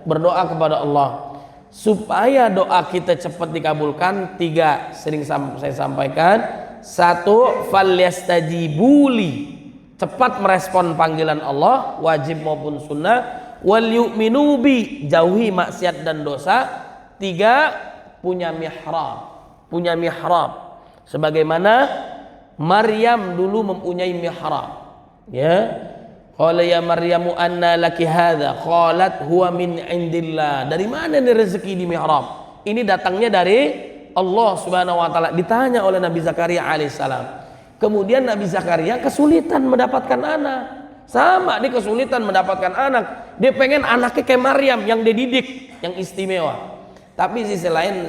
berdoa kepada Allah supaya doa kita cepat dikabulkan. 3 sering saya sampaikan. 1, falyastajibuli, cepat merespon panggilan Allah, wajib maupun sunnah. Wal yu'minu bi, jauhi maksiat dan dosa. 3, punya mihrab, sebagaimana Maryam dulu mempunyai mihrab ya. Qala ya Maryamu anna laki hadza, qalat huwa min indillah. Dari mana nih rezeki di mihrab? Ini datangnya dari Allah Subhanahu wa Ta'ala. Ditanya oleh Nabi Zakaria alaihissalam. Kemudian Nabi Zakaria kesulitan mendapatkan anak. Sama, dia kesulitan mendapatkan anak. Dia pengen anaknya kayak Maryam yang dia didik, yang istimewa. Tapi sisi lain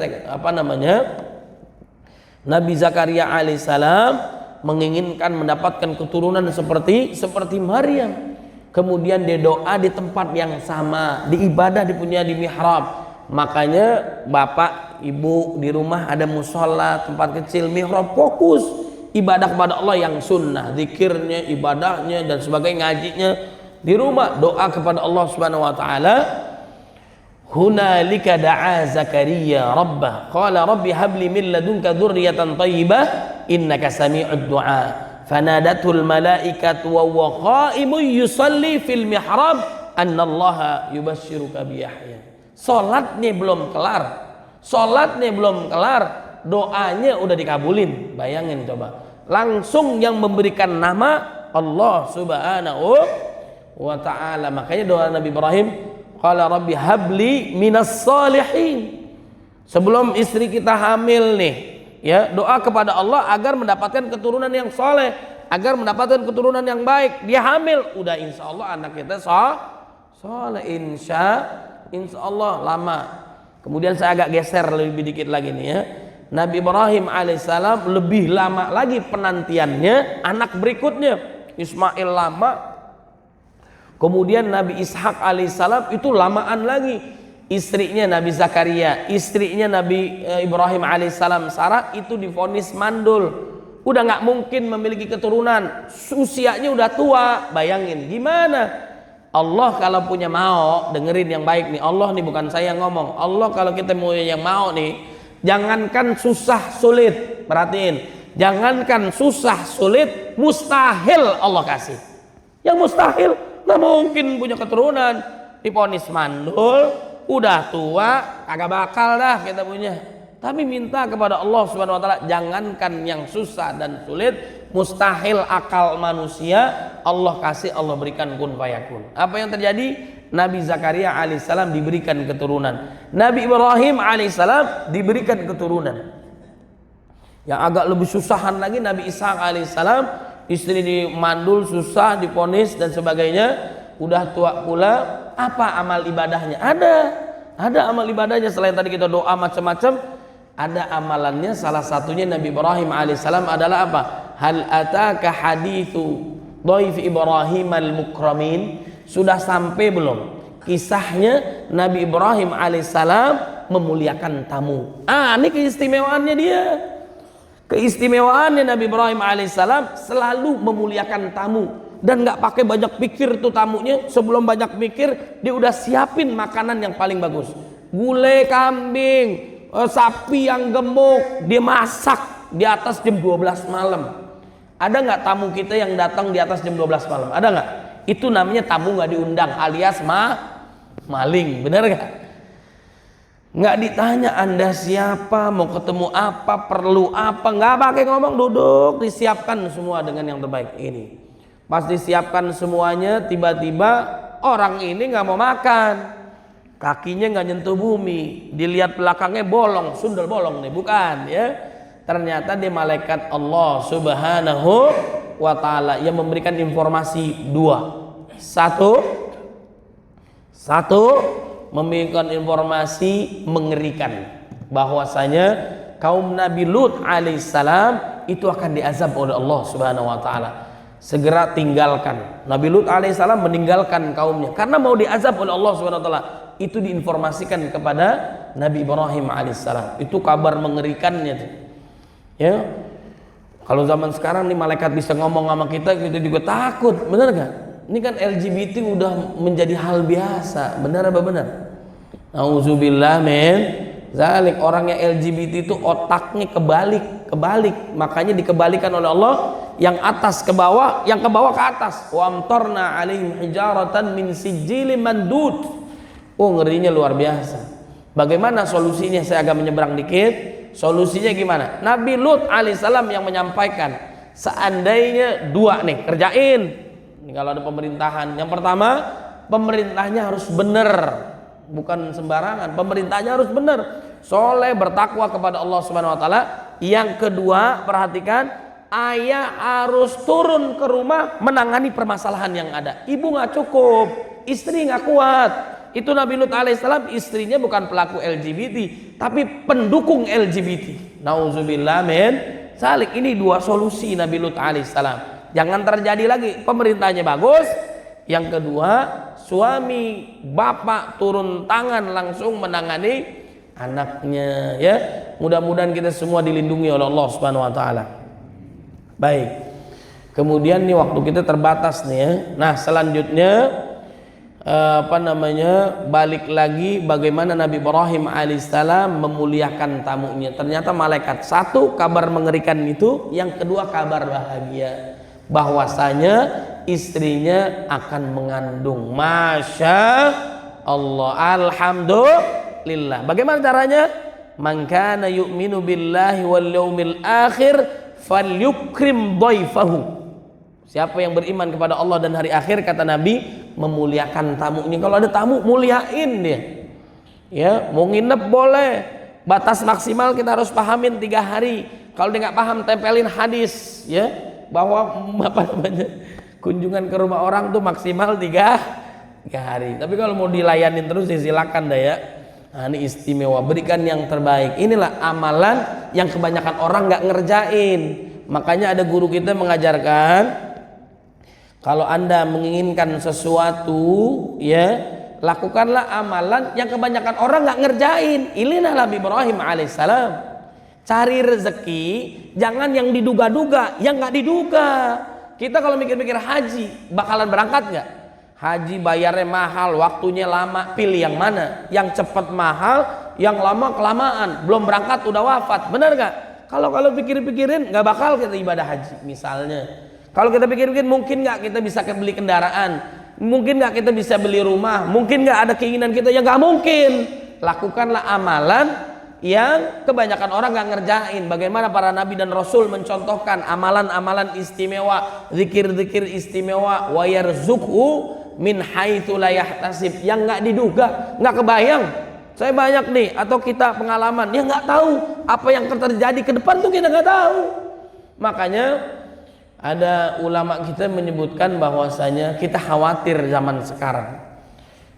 Nabi Zakaria alaihissalam menginginkan mendapatkan keturunan seperti Maryam. Kemudian dia doa di tempat yang sama, di ibadah dipunya di mihrab. Makanya bapak ibu di rumah ada musola, tempat kecil, mihrab, fokus ibadah kepada Allah yang sunnah, zikirnya, ibadahnya dan sebagainya, ngajinya di rumah, doa kepada Allah Subhanahu wa taala. Hunalika da'a Zakaria rabbah qala rabbi habli min ladunka dzurriyyatan thayyibah innaka sami'ud du'a fanadatul malaikatu wa huwa qa'imun yusalli fil mihrab annallaha yubashshiruka bi Yahya. Salatnya belum kelar, doanya udah dikabulin. Bayangin coba, langsung yang memberikan nama Allah Subhanahu wa ta'ala. Makanya doa Nabi Ibrahim, qala rabbi habli minas salihin. Sebelum istri kita hamil nih, ya, doa kepada Allah agar mendapatkan keturunan yang soleh, agar mendapatkan keturunan yang baik. Dia hamil, udah insya Allah anak kita soleh, insya Allah lama. Kemudian saya agak geser lebih dikit lagi nih ya. Nabi Ibrahim alaihissalam lebih lama lagi penantiannya, anak berikutnya Ismail lama. Kemudian Nabi Ishak alaihissalam itu lamaan lagi. Istrinya Nabi Zakaria, istrinya Nabi Ibrahim alaihissalam Sarah itu divonis mandul, udah nggak mungkin memiliki keturunan, usianya udah tua. Bayangin gimana Allah kalau punya mau, dengerin yang baik nih, Allah nih bukan saya yang ngomong. Allah kalau kita mau yang mau nih, jangankan susah sulit, perhatiin, jangankan susah sulit, mustahil Allah kasih. Yang mustahil, nggak mungkin punya keturunan, divonis mandul, udah tua, kagak bakal dah kita punya. Tapi minta kepada Allah Subhanahu wa taala, jangankan yang susah dan sulit, mustahil akal manusia, Allah kasih, Allah berikan, kun fayakun. Apa yang terjadi? Nabi Zakaria alaihissalam diberikan keturunan, Nabi Ibrahim alaihissalam diberikan keturunan. Yang agak lebih susahan lagi Nabi Ishak alaihissalam, istri dimandul, susah, divonis dan sebagainya, udah tua pula. Apa amal ibadahnya? Ada amal ibadahnya selain tadi kita doa macam-macam. Ada amalannya, salah satunya Nabi Ibrahim alaihissalam adalah apa? Hal ataka hadithu dhaif Ibrahim al-mukramin. Sudah sampai belum kisahnya Nabi Ibrahim alaihissalam memuliakan tamu? Ini keistimewaannya dia. Keistimewaannya Nabi Ibrahim alaihissalam selalu memuliakan tamu dan nggak pakai banyak pikir tuh tamunya. Sebelum banyak pikir dia udah siapin makanan yang paling bagus, gulai kambing, sapi yang gemuk, dia masak di atas jam 12 malam. Ada nggak tamu kita yang datang di atas jam 12 malam? Ada nggak? Itu namanya tamu nggak diundang, alias maling, bener nggak? Nggak ditanya Anda siapa, mau ketemu apa, perlu apa, nggak pakai ngomong, duduk, disiapkan semua dengan yang terbaik. Ini pas disiapkan semuanya, tiba-tiba orang ini nggak mau makan, kakinya nggak nyentuh bumi, dilihat belakangnya bolong, sundel bolong nih, bukan ya? Ternyata dia malaikat Allah Subhanahu wa ta'ala yang memberikan informasi dua. Satu memberikan informasi mengerikan bahwasanya kaum Nabi Lut alaihissalam itu akan diazab oleh Allah Subhanahu wa ta'ala. Segera tinggalkan. Nabi Lut alaihissalam meninggalkan kaumnya karena mau diazab oleh Allah Subhanahu wa ta'ala. Itu diinformasikan kepada Nabi Ibrahim alaihissalam. Itu kabar mengerikannya tuh. Ya, kalau zaman sekarang nih malaikat bisa ngomong sama kita juga takut, bener gak? Ini kan LGBT udah menjadi hal biasa, benar apa benar? Nauzubillah min zalik. Orangnya LGBT itu otaknya kebalik, makanya dikebalikan oleh Allah, yang atas ke bawah, yang ke bawah ke atas. Wa amtarna alaihim hijaratan min sijilin mandud. Ngerinya luar biasa. Bagaimana solusinya? Saya agak menyeberang dikit. Solusinya gimana? Nabi Lut alaihissalam yang menyampaikan, seandainya dua nih kerjain. Ini kalau ada pemerintahan, yang pertama pemerintahnya harus benar, bukan sembarangan. Pemerintahnya harus benar, soleh, bertakwa kepada Allah Subhanahu wa taala. Yang kedua, perhatikan, ayah harus turun ke rumah menangani permasalahan yang ada. Ibu nggak cukup, istri nggak kuat. Itu Nabi Lut alaihissalam, istrinya bukan pelaku LGBT tapi pendukung LGBT. Nauzubillah min Salik. Ini dua solusi Nabi Lut alaihissalam. Jangan terjadi lagi, pemerintahnya bagus. Yang kedua, suami bapak turun tangan langsung menangani anaknya, ya. Mudah-mudahan kita semua dilindungi oleh Allah Subhanahu wa taala. Baik. Kemudian nih waktu kita terbatas nih ya. Nah, selanjutnya balik lagi bagaimana Nabi Ibrahim alaihissalam memuliakan tamunya. Ternyata malaikat, satu kabar mengerikan itu, yang kedua kabar bahagia bahwasanya istrinya akan mengandung. Masya Allah, alhamdulillah. Bagaimana caranya? Man kana yu'minu billahi wal yaumil akhir falyukrim dhaifahu. Siapa yang beriman kepada Allah dan hari akhir, kata Nabi, memuliakan tamunya. Kalau ada tamu, muliain dia. Ya, mau nginep boleh. Batas maksimal kita harus pahamin 3 hari. Kalau dia nggak paham, tempelin hadis, ya, bahwa kunjungan ke rumah orang tuh maksimal 3 hari. Tapi kalau mau dilayanin terus, ya silakan dah ya. Nah, ini istimewa. Berikan yang terbaik. Inilah amalan yang kebanyakan orang nggak ngerjain. Makanya ada guru kita mengajarkan, kalau Anda menginginkan sesuatu, ya, lakukanlah amalan yang kebanyakan orang nggak ngerjain. Inilah Nabi Ibrahim alaihissalam. Cari rezeki, jangan yang diduga-duga, yang nggak diduga. Kita kalau mikir-mikir haji, bakalan berangkat nggak? Haji bayarnya mahal, waktunya lama, pilih yang mana? Yang cepat mahal, yang lama kelamaan, belum berangkat udah wafat, benar nggak? Kalau pikir-pikirin, nggak bakal kita ibadah haji misalnya. Kalau kita pikir-pikir, mungkin nggak kita bisa beli kendaraan, mungkin nggak kita bisa beli rumah, mungkin nggak ada keinginan kita, ya nggak mungkin. Lakukanlah amalan yang kebanyakan orang nggak ngerjain. Bagaimana para nabi dan rasul mencontohkan amalan-amalan istimewa, zikir-zikir istimewa, wa yarzuqhu min haitsu la yahtasib, yang nggak diduga, nggak kebayang. Saya banyak nih, atau kita pengalaman, ya nggak tahu apa yang akan terjadi ke depan tuh, kita nggak tahu. Makanya ada ulama kita menyebutkan bahwasanya kita khawatir zaman sekarang.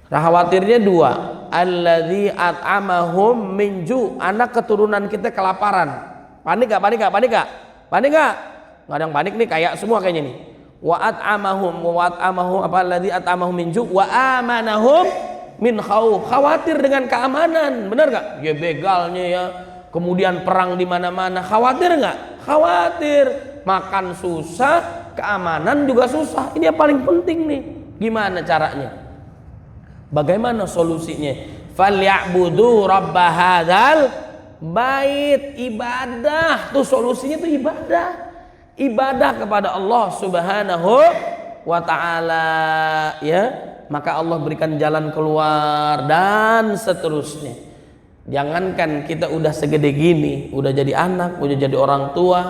Khawatirnya 2. Alladzi at'amahum min ju', anak keturunan kita kelaparan. Panik gak? Panik gak? Nggak ada yang panik nih, kayak semua kayaknya nih. Wa at'amahum apa alladzi at'amahum min ju' wa amanahum min khauf. Khawatir dengan keamanan, benar gak? Ya begalnya ya. Kemudian perang di mana-mana, khawatir nggak? Khawatir. Makan susah, keamanan juga susah. Ini yang paling penting nih. Gimana caranya? Bagaimana solusinya? Falyabudu rabb hadzal bait. Ibadah tuh solusinya tuh ibadah. Ibadah kepada Allah Subhanahu wa taala, ya. Maka Allah berikan jalan keluar dan seterusnya. Jangankan kita udah segede gini, udah jadi anak, udah jadi orang tua,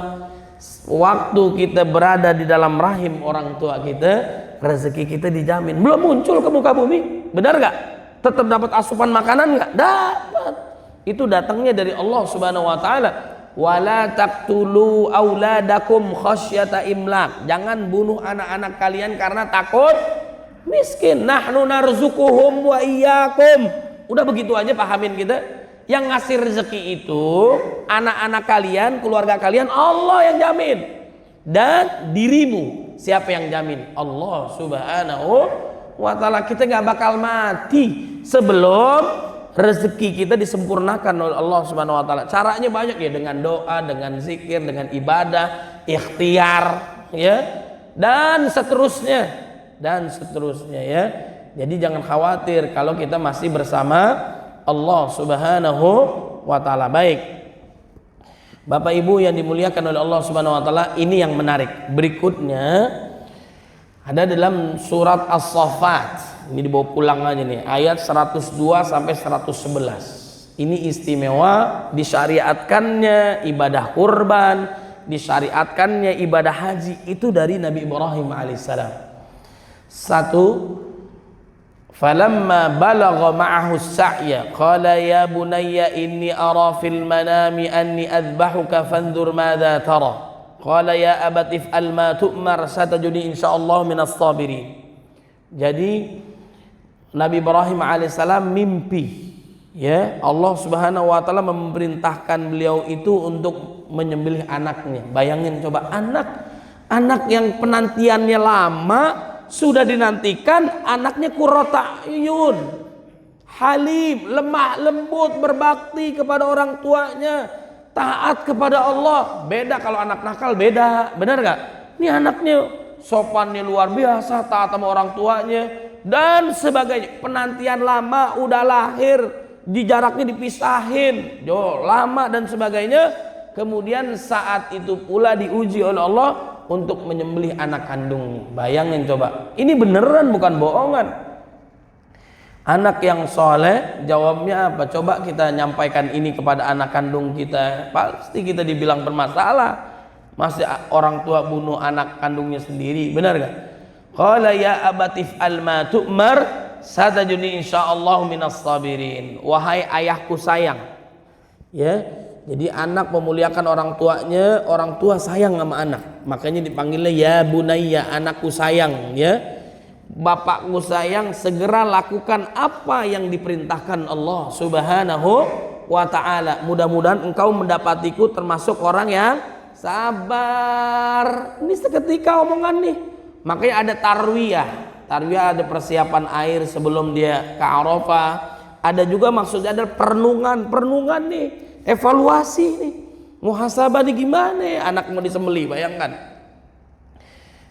waktu kita berada di dalam rahim orang tua kita, rezeki kita dijamin. Belum muncul ke muka bumi, benar gak? Tetap dapat asupan makanan gak? Dapat. Itu datangnya dari Allah Subhanahu wa taala. Wala taqtulu auladakum khasyata imlaq. Jangan bunuh anak-anak kalian karena takut miskin. Nahnu narzuquhum wa iyyakum. Udah begitu aja pahamin kita. Yang ngasih rezeki itu anak-anak kalian, keluarga kalian, Allah yang jamin. Dan dirimu, siapa yang jamin? Allah Subhanahu wa taala. Kita gak bakal mati sebelum rezeki kita disempurnakan oleh Allah Subhanahu wa taala. Caranya banyak ya, dengan doa, dengan zikir, dengan ibadah, ikhtiar, ya, dan seterusnya ya. Jadi jangan khawatir kalau kita masih bersama Allah Subhanahu wa taala. Baik, Bapak Ibu yang dimuliakan oleh Allah Subhanahu wa taala, ini yang menarik. Berikutnya ada dalam surat As-Saffat. Ini dibawa pulang aja nih, ayat 102 sampai 111. Ini istimewa, disyariatkannya ibadah kurban, disyariatkannya ibadah haji itu dari Nabi Ibrahim alaihissalam. 1. Falamma balagha ma'ahu as-sa'ya qala ya bunayya inni ara fil manami anni adbahuka fanzur madza tara qala ya abati if'al ma tu'mar satajuni insyaallah minas sabirin. Jadi Nabi Ibrahim alaihissalam mimpi, ya, Allah Subhanahu wa taala memerintahkan beliau itu untuk menyembelih anaknya. Bayangin coba, anak yang penantiannya lama sudah dinantikan, anaknya qurrata ayun, halim, lemah lembut, berbakti kepada orang tuanya, taat kepada Allah. Beda kalau anak nakal, beda, benar gak? Ini anaknya sopannya luar biasa, taat sama orang tuanya dan sebagainya. Penantian lama, udah lahir, di jaraknya dipisahin, lama dan sebagainya. Kemudian saat itu pula diuji oleh Allah untuk menyembelih anak kandungnya. Bayangin coba, ini beneran bukan bohongan. Anak yang soleh, jawabnya apa? Coba kita nyampaikan ini kepada anak kandung kita, pasti kita dibilang bermasalah. Masih orang tua bunuh anak kandungnya sendiri, benar gak? Qala ya abatif alma tu'mar satajuni insyaallah minas sabirin. Wahai ayahku sayang, ya, jadi anak memuliakan orang tuanya, orang tua sayang sama anak, makanya dipanggilnya ya bunayya, anakku sayang, ya. Bapakku sayang, segera lakukan apa yang diperintahkan Allah Subhanahu wa ta'ala. Mudah-mudahan engkau mendapatiku termasuk orang yang sabar. Ini seketika omongan nih. Makanya ada tarwiyah. Tarwiyah ada persiapan air sebelum dia ke Arafah. Ada juga maksudnya ada perenungan nih, evaluasi nih. Muhasabah nih gimana ya anak mau disembelih, bayangkan.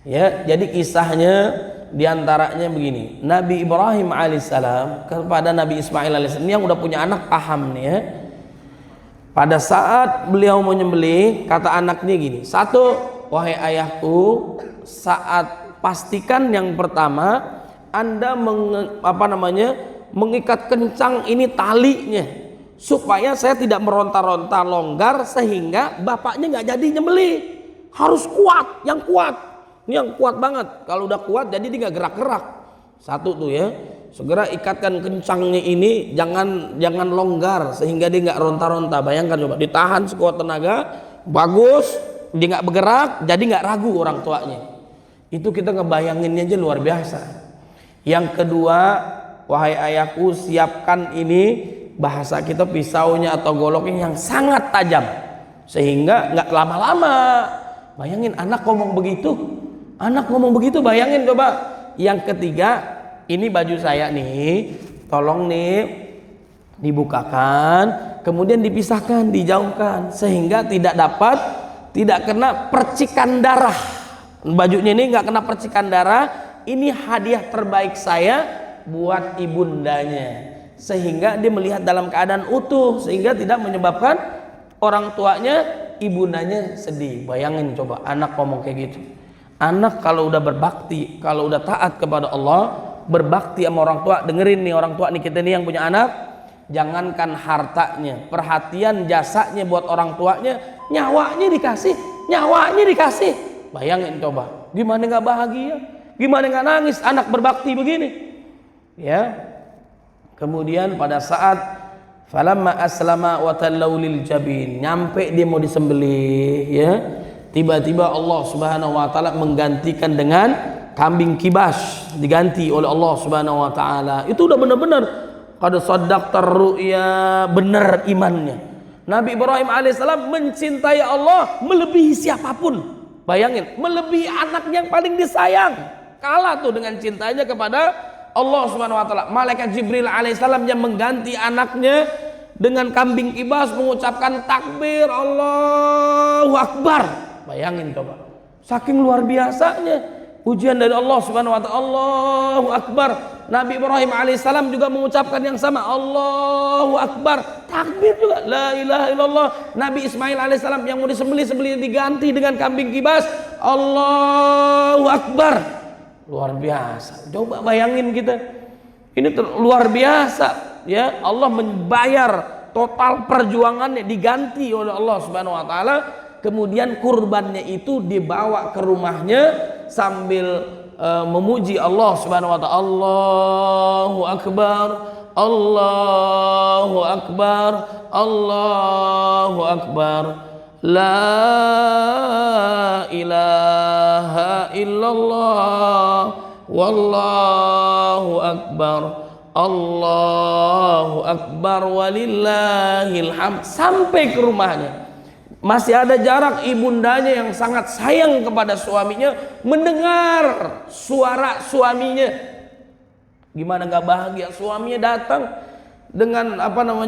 Ya, jadi kisahnya diantaranya begini. Nabi Ibrahim alaihissalam kepada Nabi Ismail alaihissalam, ini yang udah punya anak paham nih ya. Pada saat beliau mau nyembelih, kata anaknya gini, satu, wahai ayahku, saat pastikan yang pertama Anda mengikat kencang ini talinya supaya saya tidak meronta-ronta, longgar sehingga bapaknya nggak jadi nyembelih. Harus kuat, yang kuat. Ini yang kuat banget. Kalau udah kuat jadi dia nggak gerak-gerak. Satu tuh ya. Segera ikatkan kencangnya ini, jangan longgar sehingga dia nggak ronta-ronta. Bayangkan coba, ditahan sekuat tenaga, bagus, dia nggak bergerak, jadi nggak ragu orang tuanya. Itu kita ngebayanginnya aja luar biasa. Yang kedua, wahai ayahku, siapkan ini, bahasa kita pisaunya atau goloknya yang sangat tajam sehingga nggak lama-lama. Bayangin anak ngomong begitu, bayangin coba. Yang ketiga, ini baju saya nih, tolong nih dibukakan, kemudian dipisahkan, dijauhkan sehingga tidak kena percikan darah. Bajunya ini nggak kena percikan darah. Ini hadiah terbaik saya buat ibundanya, sehingga dia melihat dalam keadaan utuh, sehingga tidak menyebabkan orang tuanya, ibundanya sedih. Bayangin coba anak ngomong kayak gitu. Anak kalau udah berbakti, kalau udah taat kepada Allah, berbakti sama orang tua, dengerin nih orang tua nih, kita nih yang punya anak, jangankan hartanya, perhatian jasanya buat orang tuanya, nyawanya dikasih. Bayangin coba, gimana nggak bahagia, gimana nggak nangis anak berbakti begini, ya. Kemudian pada saat falamma aslama wa tallau lil jabin, nyampe dia mau disembelih, ya, tiba-tiba Allah Subhanahu wa taala menggantikan dengan kambing kibas, diganti oleh Allah Subhanahu wa taala. Itu udah benar-benar qad shaddaqtar ru'ya, benar imannya. Nabi Ibrahim alaihissalam mencintai Allah melebihi siapapun. Bayangin, melebihi anak yang paling disayang. Kalah tuh dengan cintanya kepada Allah Subhanahu wa taala. Malaikat Jibril alaihissalam yang mengganti anaknya dengan kambing kibas, mengucapkan takbir Allahu Akbar. Bayangin coba, saking luar biasanya ujian dari Allah Subhanahu wa taala. Allahu Akbar. Nabi Ibrahim alaihissalam juga mengucapkan yang sama, Allahu Akbar, takbir juga, la ilaha illallah. Nabi Ismail alaihissalam yang mau disembelih diganti dengan kambing kibas, Allahu Akbar. Luar biasa. Coba bayangin kita, ini luar biasa ya. Allah membayar total perjuangannya, diganti oleh Allah Subhanahu wa taala. Kemudian kurbannya itu dibawa ke rumahnya sambil memuji Allah Subhanahu wa taala. Allahu Akbar, Allahu Akbar, Allahu Akbar. La ilaha illallah, wallahu akbar, Allahu akbar walillahil hamd. Sampai ke rumahnya, Masih ada jarak ibundanya yang sangat sayang kepada suaminya mendengar suara suaminya. Gimana gak bahagia, suaminya datang dengan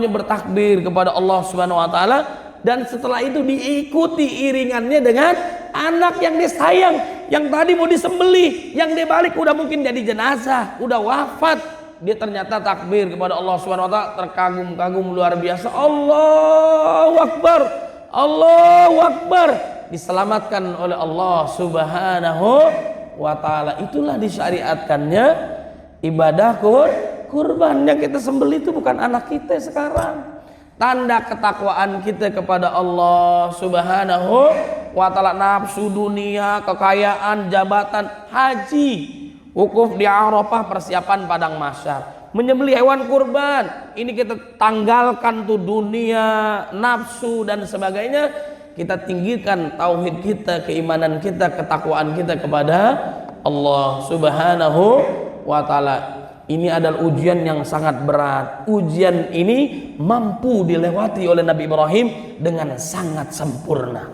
bertakbir kepada Allah Subhanahu wa taala, dan setelah itu diikuti iringannya dengan anak yang dia sayang, yang tadi mau disembelih, yang dia balik udah mungkin jadi jenazah, udah wafat. Dia ternyata takbir kepada Allah Subhanahu wa taala, terkagum-kagum luar biasa. Allahu Akbar. Allahu Akbar, diselamatkan oleh Allah Subhanahu wa taala. Itulah disyariatkannya ibadah kurban. Yang kita sembelih itu bukan anak kita sekarang. Tanda ketakwaan kita kepada Allah Subhanahu wa taala, nafsu dunia, kekayaan, jabatan, haji, wukuf di Arafah, persiapan padang mahsyar. Menyembelih hewan kurban, ini kita tanggalkan tuh dunia, nafsu dan sebagainya. Kita tinggikan tauhid kita, keimanan kita, ketakwaan kita kepada Allah Subhanahu wa taala. Ini adalah ujian yang sangat berat. Ujian ini mampu dilewati oleh Nabi Ibrahim dengan sangat sempurna.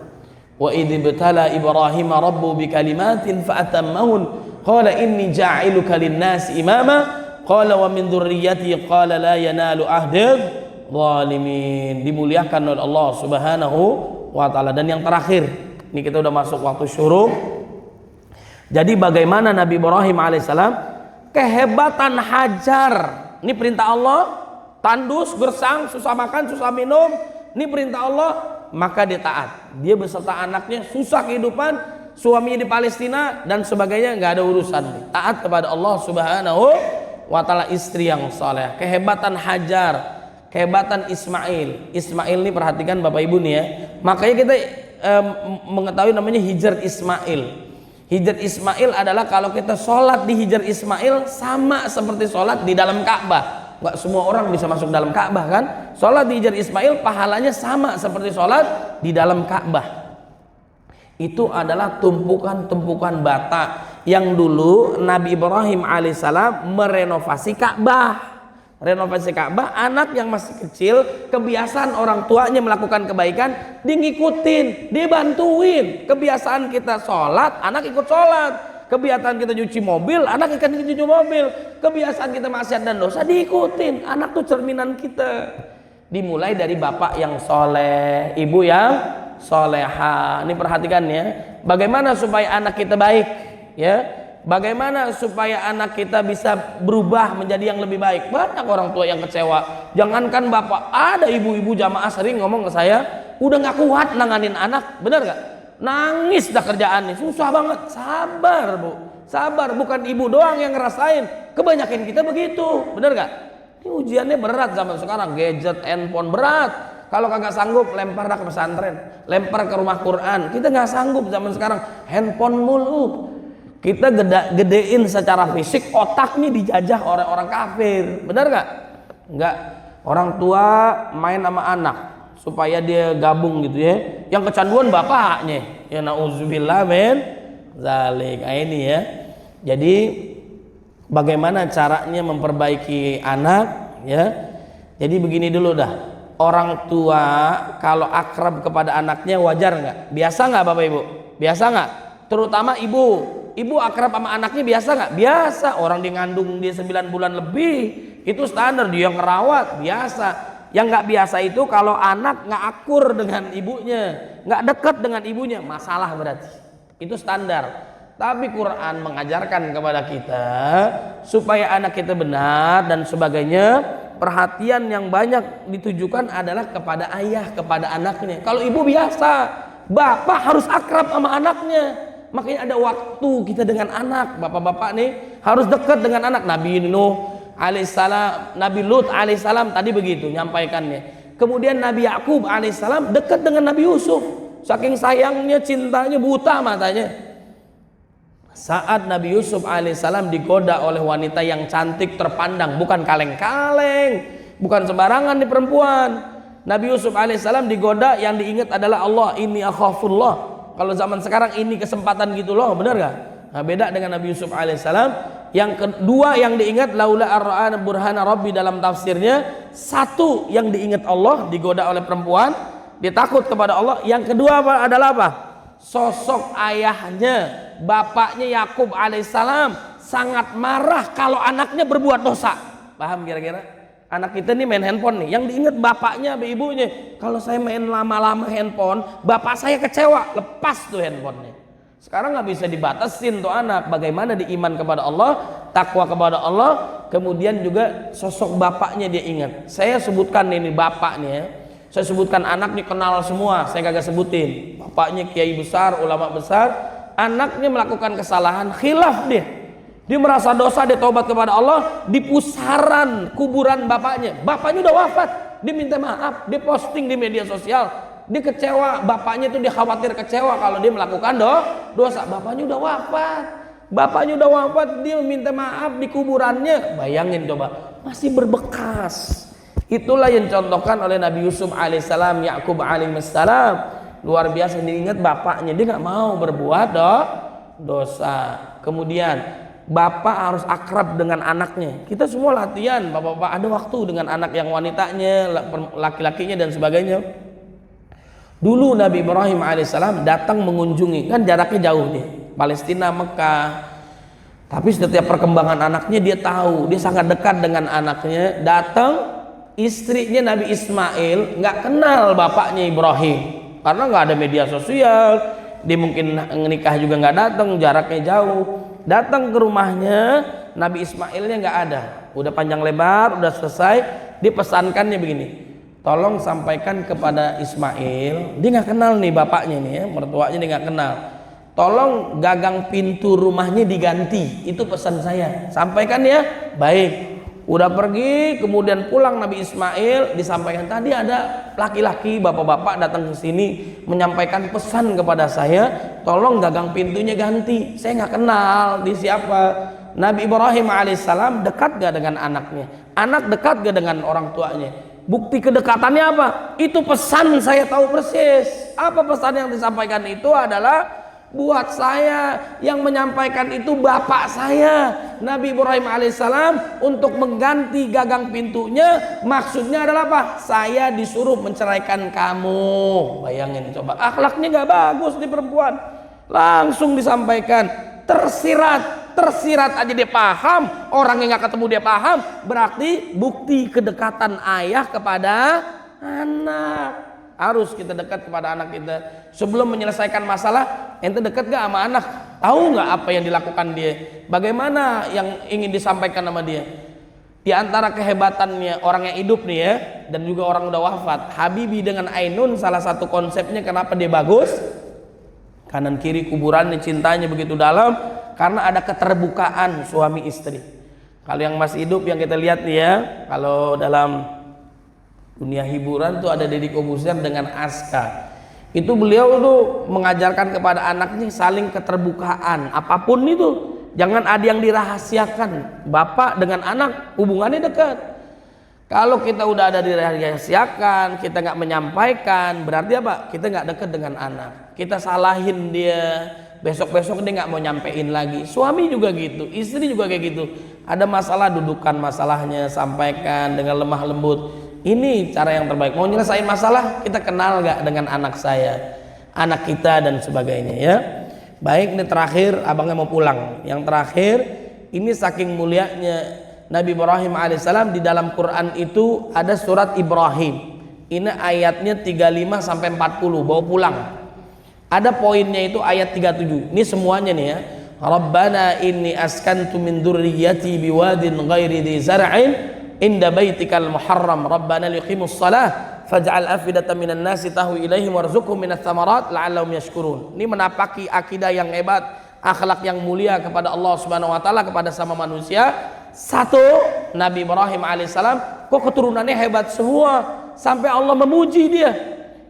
Wa idh ibtala Ibrahim rabbu bikalimatin fa'atammahun qala inni ja'iluka lin-nasi imama qala wa min dzurriyyati qala la yanalu ahdil zalimin. Dimuliakan oleh Allah Subhanahu wa taala. Dan yang terakhir, ini kita udah masuk waktu syuruk. Jadi bagaimana Nabi Ibrahim alaihissalam, kehebatan Hajar, ini perintah Allah, tandus, gersang, susah makan, susah minum, ini perintah Allah, maka dia taat. Dia beserta anaknya, susah kehidupan, suaminya di Palestina dan sebagainya, nggak ada urusan. Taat kepada Allah Subhanahu wa ta'ala, istri yang saleh. Kehebatan Hajar, kehebatan Ismail. Ismail ini perhatikan Bapak Ibu nih ya. Makanya kita mengetahui namanya Hijr Ismail. Hijr Ismail adalah kalau kita sholat di Hijr Ismail sama seperti sholat di dalam Ka'bah. Nggak semua orang bisa masuk dalam Ka'bah kan? Sholat di Hijr Ismail pahalanya sama seperti sholat di dalam Ka'bah. Itu adalah tumpukan-tumpukan bata yang dulu Nabi Ibrahim alaihissalam merenovasi Ka'bah. Renovasi Ka'bah, anak yang masih kecil, kebiasaan orang tuanya melakukan kebaikan, dia ngikutin, dia bantuin. Kebiasaan kita sholat, anak ikut sholat. Kebiasaan kita cuci mobil, anak ikut cuci mobil. Kebiasaan kita maksiat dan dosa, diikutin. Anak tuh cerminan kita. Dimulai dari bapak yang soleh, ibu yang soleha. Ini perhatikan ya, bagaimana supaya anak kita baik, ya. Bagaimana supaya anak kita bisa berubah menjadi yang lebih baik. Banyak orang tua yang kecewa. Jangankan bapak, ada ibu-ibu jamaah sering ngomong ke saya, udah gak kuat nanganin anak. Bener gak? Nangis dah kerjaannya, susah banget. Sabar bu, sabar. Bukan ibu doang yang ngerasain, kebanyakan kita begitu. Bener gak? Ini ujiannya berat zaman sekarang. Gadget, handphone berat. Kalau kagak sanggup, lempar dah ke pesantren, lempar ke rumah Quran. Kita gak sanggup zaman sekarang, handphone mulu. Kita gedein secara fisik, otaknya dijajah oleh orang kafir. Benar gak? Enggak. Orang tua main sama anak supaya dia gabung gitu ya. Yang kecanduan bapaknya. Ya na'udzubillah min zalik. Nah, ini ya. Jadi bagaimana caranya memperbaiki anak ya. Jadi begini dulu dah. Orang tua kalau akrab kepada anaknya wajar nggak? Biasa nggak Bapak Ibu? Biasa nggak? Terutama ibu. Ibu akrab sama anaknya biasa nggak? Biasa. Orang dia ngandung dia 9 bulan lebih, itu standar, dia ngerawat biasa. Yang nggak biasa itu kalau anak nggak akur dengan ibunya, nggak dekat dengan ibunya, masalah berarti. Itu standar. Tapi Quran mengajarkan kepada kita supaya anak kita benar dan sebagainya. Perhatian yang banyak ditujukan adalah kepada ayah, kepada anaknya. Kalau ibu biasa, bapak harus akrab sama anaknya. Makanya ada waktu kita dengan anak. Bapak-bapak nih harus dekat dengan anak. Nabi Nuh alaihissalam, Nabi Lut alaihissalam tadi begitu nyampaikannya. Kemudian Nabi Yakub alaihissalam dekat dengan Nabi Yusuf. Saking sayangnya, cintanya, buta matanya. Saat Nabi Yusuf alaihissalam digoda oleh wanita yang cantik terpandang, bukan kaleng-kaleng, bukan sembarangan di perempuan. Nabi Yusuf alaihissalam digoda, yang diingat adalah Allah, inni akhafullah. Kalau zaman sekarang ini kesempatan gitu loh, benar gak? Nah, beda dengan Nabi Yusuf alaihissalam. Yang kedua yang diingat laula ar-ra'ana burhana rabbi dalam tafsirnya. Satu yang diingat Allah, digoda oleh perempuan. dia takut kepada Allah. Yang kedua adalah apa? Sosok ayahnya, bapaknya Yakub alaihissalam sangat marah kalau anaknya berbuat dosa. Paham kira-kira? Anak kita nih main handphone nih, yang diingat bapaknya, ibunya. Kalau saya main lama-lama handphone, bapak saya kecewa, lepas tuh handphonenya. Sekarang nggak bisa dibatasin tuh anak. Bagaimana diiman kepada Allah, takwa kepada Allah, kemudian juga sosok bapaknya dia ingat. Saya sebutkan ini bapaknya, saya sebutkan anaknya kenal semua, saya kagak sebutin. Bapaknya kiai besar, ulama besar, anaknya melakukan kesalahan, khilaf dia. Dia merasa dosa, dia taubat kepada Allah, di pusaran kuburan bapaknya. Bapaknya udah wafat, dia minta maaf, dia posting di media sosial. Dia kecewa, bapaknya itu dia khawatir kecewa kalau dia melakukan dosa. Bapaknya udah wafat, dia minta maaf di kuburannya. Bayangin coba, masih berbekas. Itulah yang contohkan oleh Nabi Yusuf alaihissalam, Yakub alaihissalam. Luar biasa, diingat bapaknya, dia nggak mau berbuat dosa. Kemudian bapak harus akrab dengan anaknya. Kita semua latihan, bapak-bapak ada waktu dengan anak yang wanitanya, laki-lakinya dan sebagainya. Dulu Nabi Ibrahim alaihissalam datang mengunjungi, kan jaraknya jauh nih, Palestina, Mekah. Tapi setiap perkembangan anaknya dia tahu, dia sangat dekat dengan anaknya. Datang, istrinya Nabi Ismail nggak kenal bapaknya Ibrahim, karena nggak ada media sosial. Dia mungkin nikah juga nggak datang, jaraknya jauh. Datang ke rumahnya, Nabi Ismailnya nggak ada, udah panjang lebar, udah selesai. Dia pesankannya begini, tolong sampaikan kepada Ismail, dia nggak kenal nih bapaknya nih ya, mertuanya dia nggak kenal. Tolong gagang pintu rumahnya diganti, itu pesan saya. Sampaikan ya, baik. Udah pergi, kemudian pulang Nabi Ismail, disampaikan tadi ada laki-laki, bapak-bapak datang ke sini menyampaikan pesan kepada saya, tolong gagang pintunya ganti. Saya nggak kenal di siapa. Nabi Ibrahim alaihissalam dekat gak dengan anaknya? Anak dekat gak dengan orang tuanya? Bukti kedekatannya apa? Itu pesan, saya tahu persis. Apa pesan yang disampaikan itu adalah buat saya, yang menyampaikan itu bapak saya. Nabi Ibrahim alaihissalam untuk mengganti gagang pintunya, maksudnya adalah apa? Saya disuruh menceraikan kamu. Bayangin coba, akhlaknya gak bagus di perempuan. Langsung disampaikan, tersirat aja dia paham. Orang yang gak ketemu dia paham, berarti bukti kedekatan ayah kepada anak. Harus kita dekat kepada anak kita. Sebelum menyelesaikan masalah, ente dekat gak sama anak? Tahu gak apa yang dilakukan dia? Bagaimana yang ingin disampaikan sama dia? Di antara kehebatannya orang yang hidup nih ya, dan juga orang udah wafat, Habibie dengan Ainun, salah satu konsepnya kenapa dia bagus? Kanan kiri kuburannya, cintanya begitu dalam, karena ada keterbukaan suami istri. Kalau yang masih hidup yang kita lihat nih ya, kalau dalam dunia hiburan tuh ada Deddy Corbuzier dengan Aska. Itu beliau tuh mengajarkan kepada anaknya saling keterbukaan. Apapun itu, jangan ada yang dirahasiakan. Bapak dengan anak hubungannya dekat. Kalau kita udah ada dirahasiakan, kita nggak menyampaikan, berarti apa? Kita nggak dekat dengan anak. Kita salahin dia, besok-besok dia nggak mau nyampein lagi. Suami juga gitu, istri juga kayak gitu. Ada masalah, dudukan masalahnya, sampaikan dengan lemah lembut. Ini cara yang terbaik. Mau nyelesain masalah, kita kenal gak dengan anak saya, anak kita dan sebagainya ya. Baik, ini terakhir, abangnya mau pulang. Yang terakhir, ini saking mulianya Nabi Ibrahim alaihissalam, di dalam Quran itu ada surat Ibrahim. Ini ayatnya 35 sampai 40, bawa pulang. Ada poinnya itu ayat 37. Ini semuanya nih ya. Rabbana inni askantu min dzurriyyati biwadin ghairi dzi zar'in inda baitikal muharram rabbana liqimus shalah faj'al afidatan minan nasi tahwi ilaihim warzuqhum minats tsamarat la'allahum yashkurun. Ini menapaki akidah yang hebat, akhlak yang mulia kepada Allah Subhanahu wa taala, kepada sama manusia. Satu, Nabi Ibrahim alaihissalam kok keturunannya hebat semua sampai Allah memuji dia.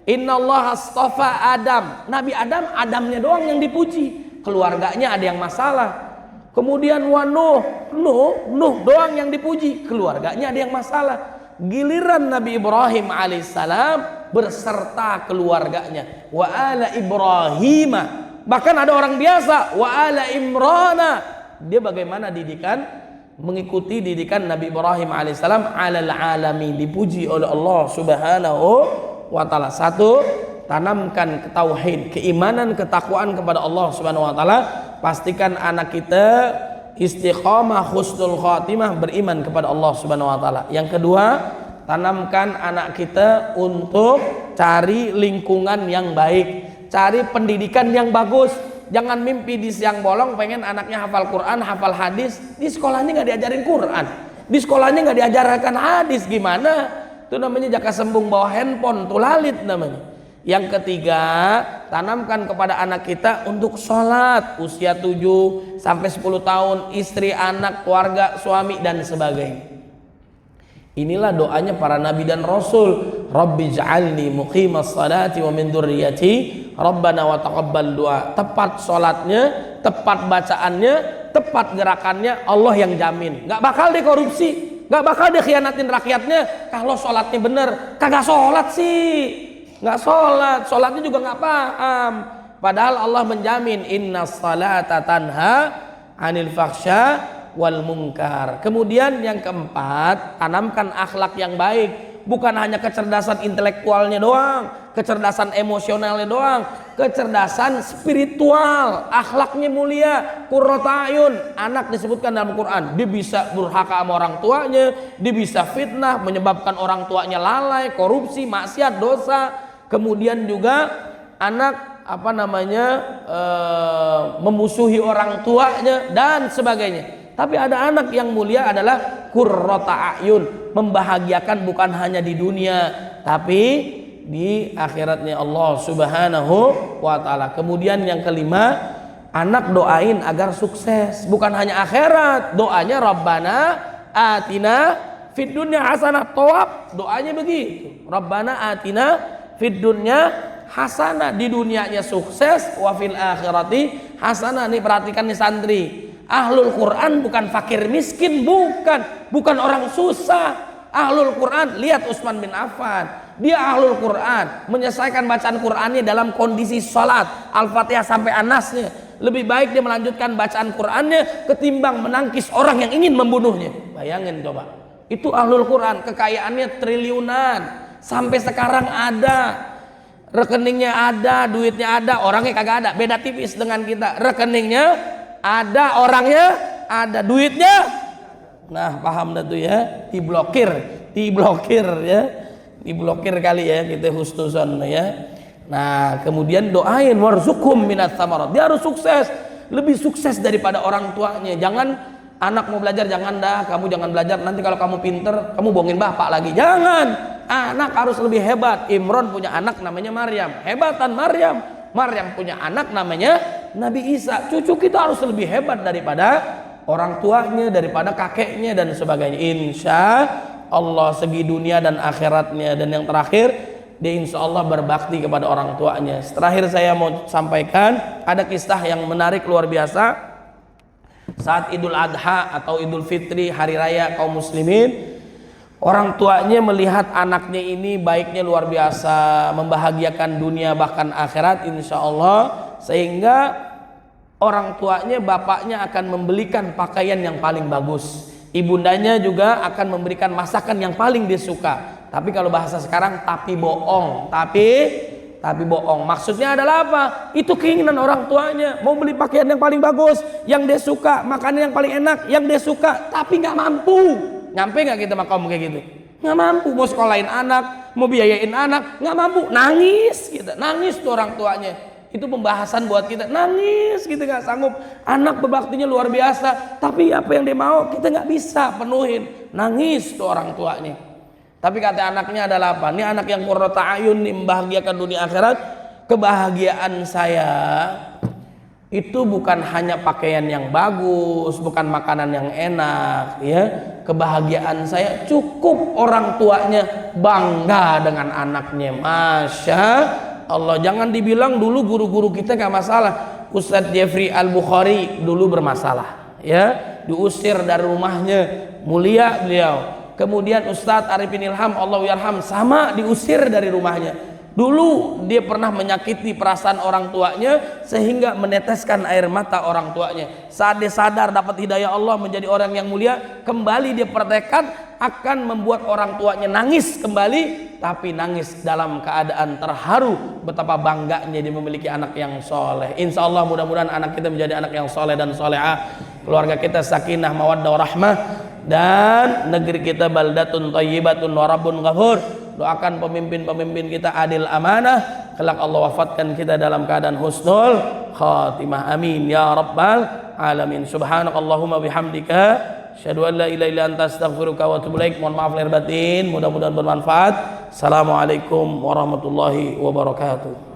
Innallaha astafa Adam. Nabi Adam, Adamnya doang yang dipuji, keluarganya ada yang masalah. Kemudian Nuh doang yang dipuji, keluarganya ada yang masalah. Giliran Nabi Ibrahim alaihissalam berserta keluarganya, wa ala Ibrahim, bahkan ada orang biasa, wa ala Imrana. Dia bagaimana didikan? Mengikuti didikan Nabi Ibrahim alaihissalam, alal alamin, dipuji oleh Allah Subhanahu wa taala. Satu, tanamkan tauhid, keimanan, ketakwaan kepada Allah Subhanahu wa taala. Pastikan anak kita istiqomah, husnul khatimah, beriman kepada Allah Subhanahu wa taala. Yang kedua, tanamkan anak kita untuk cari lingkungan yang baik, cari pendidikan yang bagus. Jangan mimpi di siang bolong pengen anaknya hafal Quran, hafal hadis. Di sekolahnya nggak diajarin Quran, di sekolahnya nggak diajarkan hadis. Gimana? Itu namanya jaka sembung bawa handphone, tulalit namanya. Yang ketiga, tanamkan kepada anak kita untuk sholat usia 7 sampai 10 tahun, istri, anak, keluarga, suami dan sebagainya. Inilah doanya para nabi dan rasul. Rabbi ja'alni muqimas salati wa min dzurriyyati rabbana wa taqabbal du'a. Tepat sholatnya, tepat bacaannya, tepat gerakannya, Allah yang jamin. Gak bakal deh korupsi, gak bakal deh khianatin rakyatnya. Kalau sholatnya bener, kagak sholat sih, nggak sholat, sholatnya juga nggak paham. Padahal Allah menjamin inna salata tanha anil faksha wal munkar. Kemudian yang keempat, tanamkan akhlak yang baik. Bukan hanya kecerdasan intelektualnya doang, kecerdasan emosionalnya doang, kecerdasan spiritual, akhlaknya mulia. Qurrata ayun, anak disebutkan dalam Quran, dia bisa durhaka sama orang tuanya, dia bisa fitnah, menyebabkan orang tuanya lalai, korupsi, maksiat, dosa. Kemudian juga anak memusuhi orang tuanya dan sebagainya. Tapi ada anak yang mulia adalah qurrata ayun, membahagiakan bukan hanya di dunia tapi di akhiratnya Allah Subhanahu wa taala. Kemudian yang kelima, anak doain agar sukses, bukan hanya akhirat. Doanya Rabbana atina fid dunya hasanah, thawab doanya begitu. Rabbana atina fid dunya hasanah, di dunianya sukses, wa fil akhirati hasanah. Nih perhatikan nih santri, ahlul Quran bukan fakir miskin, bukan orang susah. Ahlul Quran, lihat Utsman bin Affan, dia ahlul Quran, menyelesaikan bacaan Qurannya dalam kondisi sholat, Al-Fatihah sampai Anasnya. Lebih baik dia melanjutkan bacaan Qurannya ketimbang menangkis orang yang ingin membunuhnya. Bayangin coba, itu ahlul Quran, kekayaannya triliunan, sampai sekarang ada, rekeningnya ada, duitnya ada, orangnya kagak ada. Beda tipis dengan kita, rekeningnya ada, orangnya ada, duitnya, nah paham dah tuh ya, diblokir ya, diblokir kali ya kita husnuzon ya. Nah kemudian doain warzuqhum minats tsamarat, dia harus sukses, lebih sukses daripada orang tuanya. Jangan anak mau belajar, jangan dah, kamu jangan belajar, nanti kalau kamu pinter kamu bohongin bapak lagi. Jangan, anak harus lebih hebat. Imron punya anak namanya Maryam, hebatan Maryam punya anak namanya Nabi Isa. Cucu kita harus lebih hebat daripada orang tuanya, daripada kakeknya dan sebagainya. Insya Allah segi dunia dan akhiratnya. Dan yang terakhir, dia insya Allah berbakti kepada orang tuanya. Terakhir saya mau sampaikan, ada kisah yang menarik luar biasa. Saat Idul Adha atau Idul Fitri, hari raya kaum muslimin, orang tuanya melihat anaknya ini baiknya luar biasa, membahagiakan dunia bahkan akhirat insya Allah, sehingga orang tuanya, bapaknya akan membelikan pakaian yang paling bagus, ibundanya juga akan memberikan masakan yang paling disuka. Tapi kalau bahasa sekarang, tapi bohong, tapi bohong. Maksudnya adalah apa? Itu keinginan orang tuanya, mau beli pakaian yang paling bagus, yang dia suka, makanan yang paling enak, yang dia suka, tapi nggak mampu. Nyampe nggak kita makom kayak gitu? Nggak mampu. Mau sekolahin anak, mau biayain anak, nggak mampu. Nangis kita, nangis tuh orang tuanya. Itu pembahasan buat kita, nangis kita nggak sanggup. Anak berbaktinya luar biasa, tapi apa yang dia mau kita nggak bisa penuhin. Nangis tuh orang tuanya. Tapi kata anaknya adalah apa? Ini anak yang qurrata ayun, membahagiakan dunia akhirat. Kebahagiaan saya itu bukan hanya pakaian yang bagus, bukan makanan yang enak, ya. Kebahagiaan saya cukup orang tuanya bangga dengan anaknya. Masya Allah. Jangan dibilang dulu guru-guru kita nggak masalah. Ustadz Jeffrey Al-Bukhari dulu bermasalah, ya, diusir dari rumahnya, mulia beliau. Kemudian Ustadz Arifin Ilham, Allah yarham, sama diusir dari rumahnya. Dulu dia pernah menyakiti perasaan orang tuanya sehingga meneteskan air mata orang tuanya. Saat dia sadar dapat hidayah Allah menjadi orang yang mulia, kembali dia praktekkan akan membuat orang tuanya nangis kembali, tapi nangis dalam keadaan terharu betapa bangganya dia memiliki anak yang soleh. Insya Allah mudah-mudahan anak kita menjadi anak yang soleh dan solehah, keluarga kita sakinah mawaddah warahmah, dan negeri kita baldatun thayyibatun wa rabbun ghafur. Doakan pemimpin-pemimpin kita adil amanah, kelak Allah wafatkan kita dalam keadaan husnul khatimah, amin ya rabbal alamin. Subhanakallahumma bihamdika asyhadu an la ilaha illa anta astaghfiruka wa atubu ilaik. Mohon maaf lahir batin, mudah-mudahan bermanfaat. Assalamualaikum warahmatullahi wabarakatuh.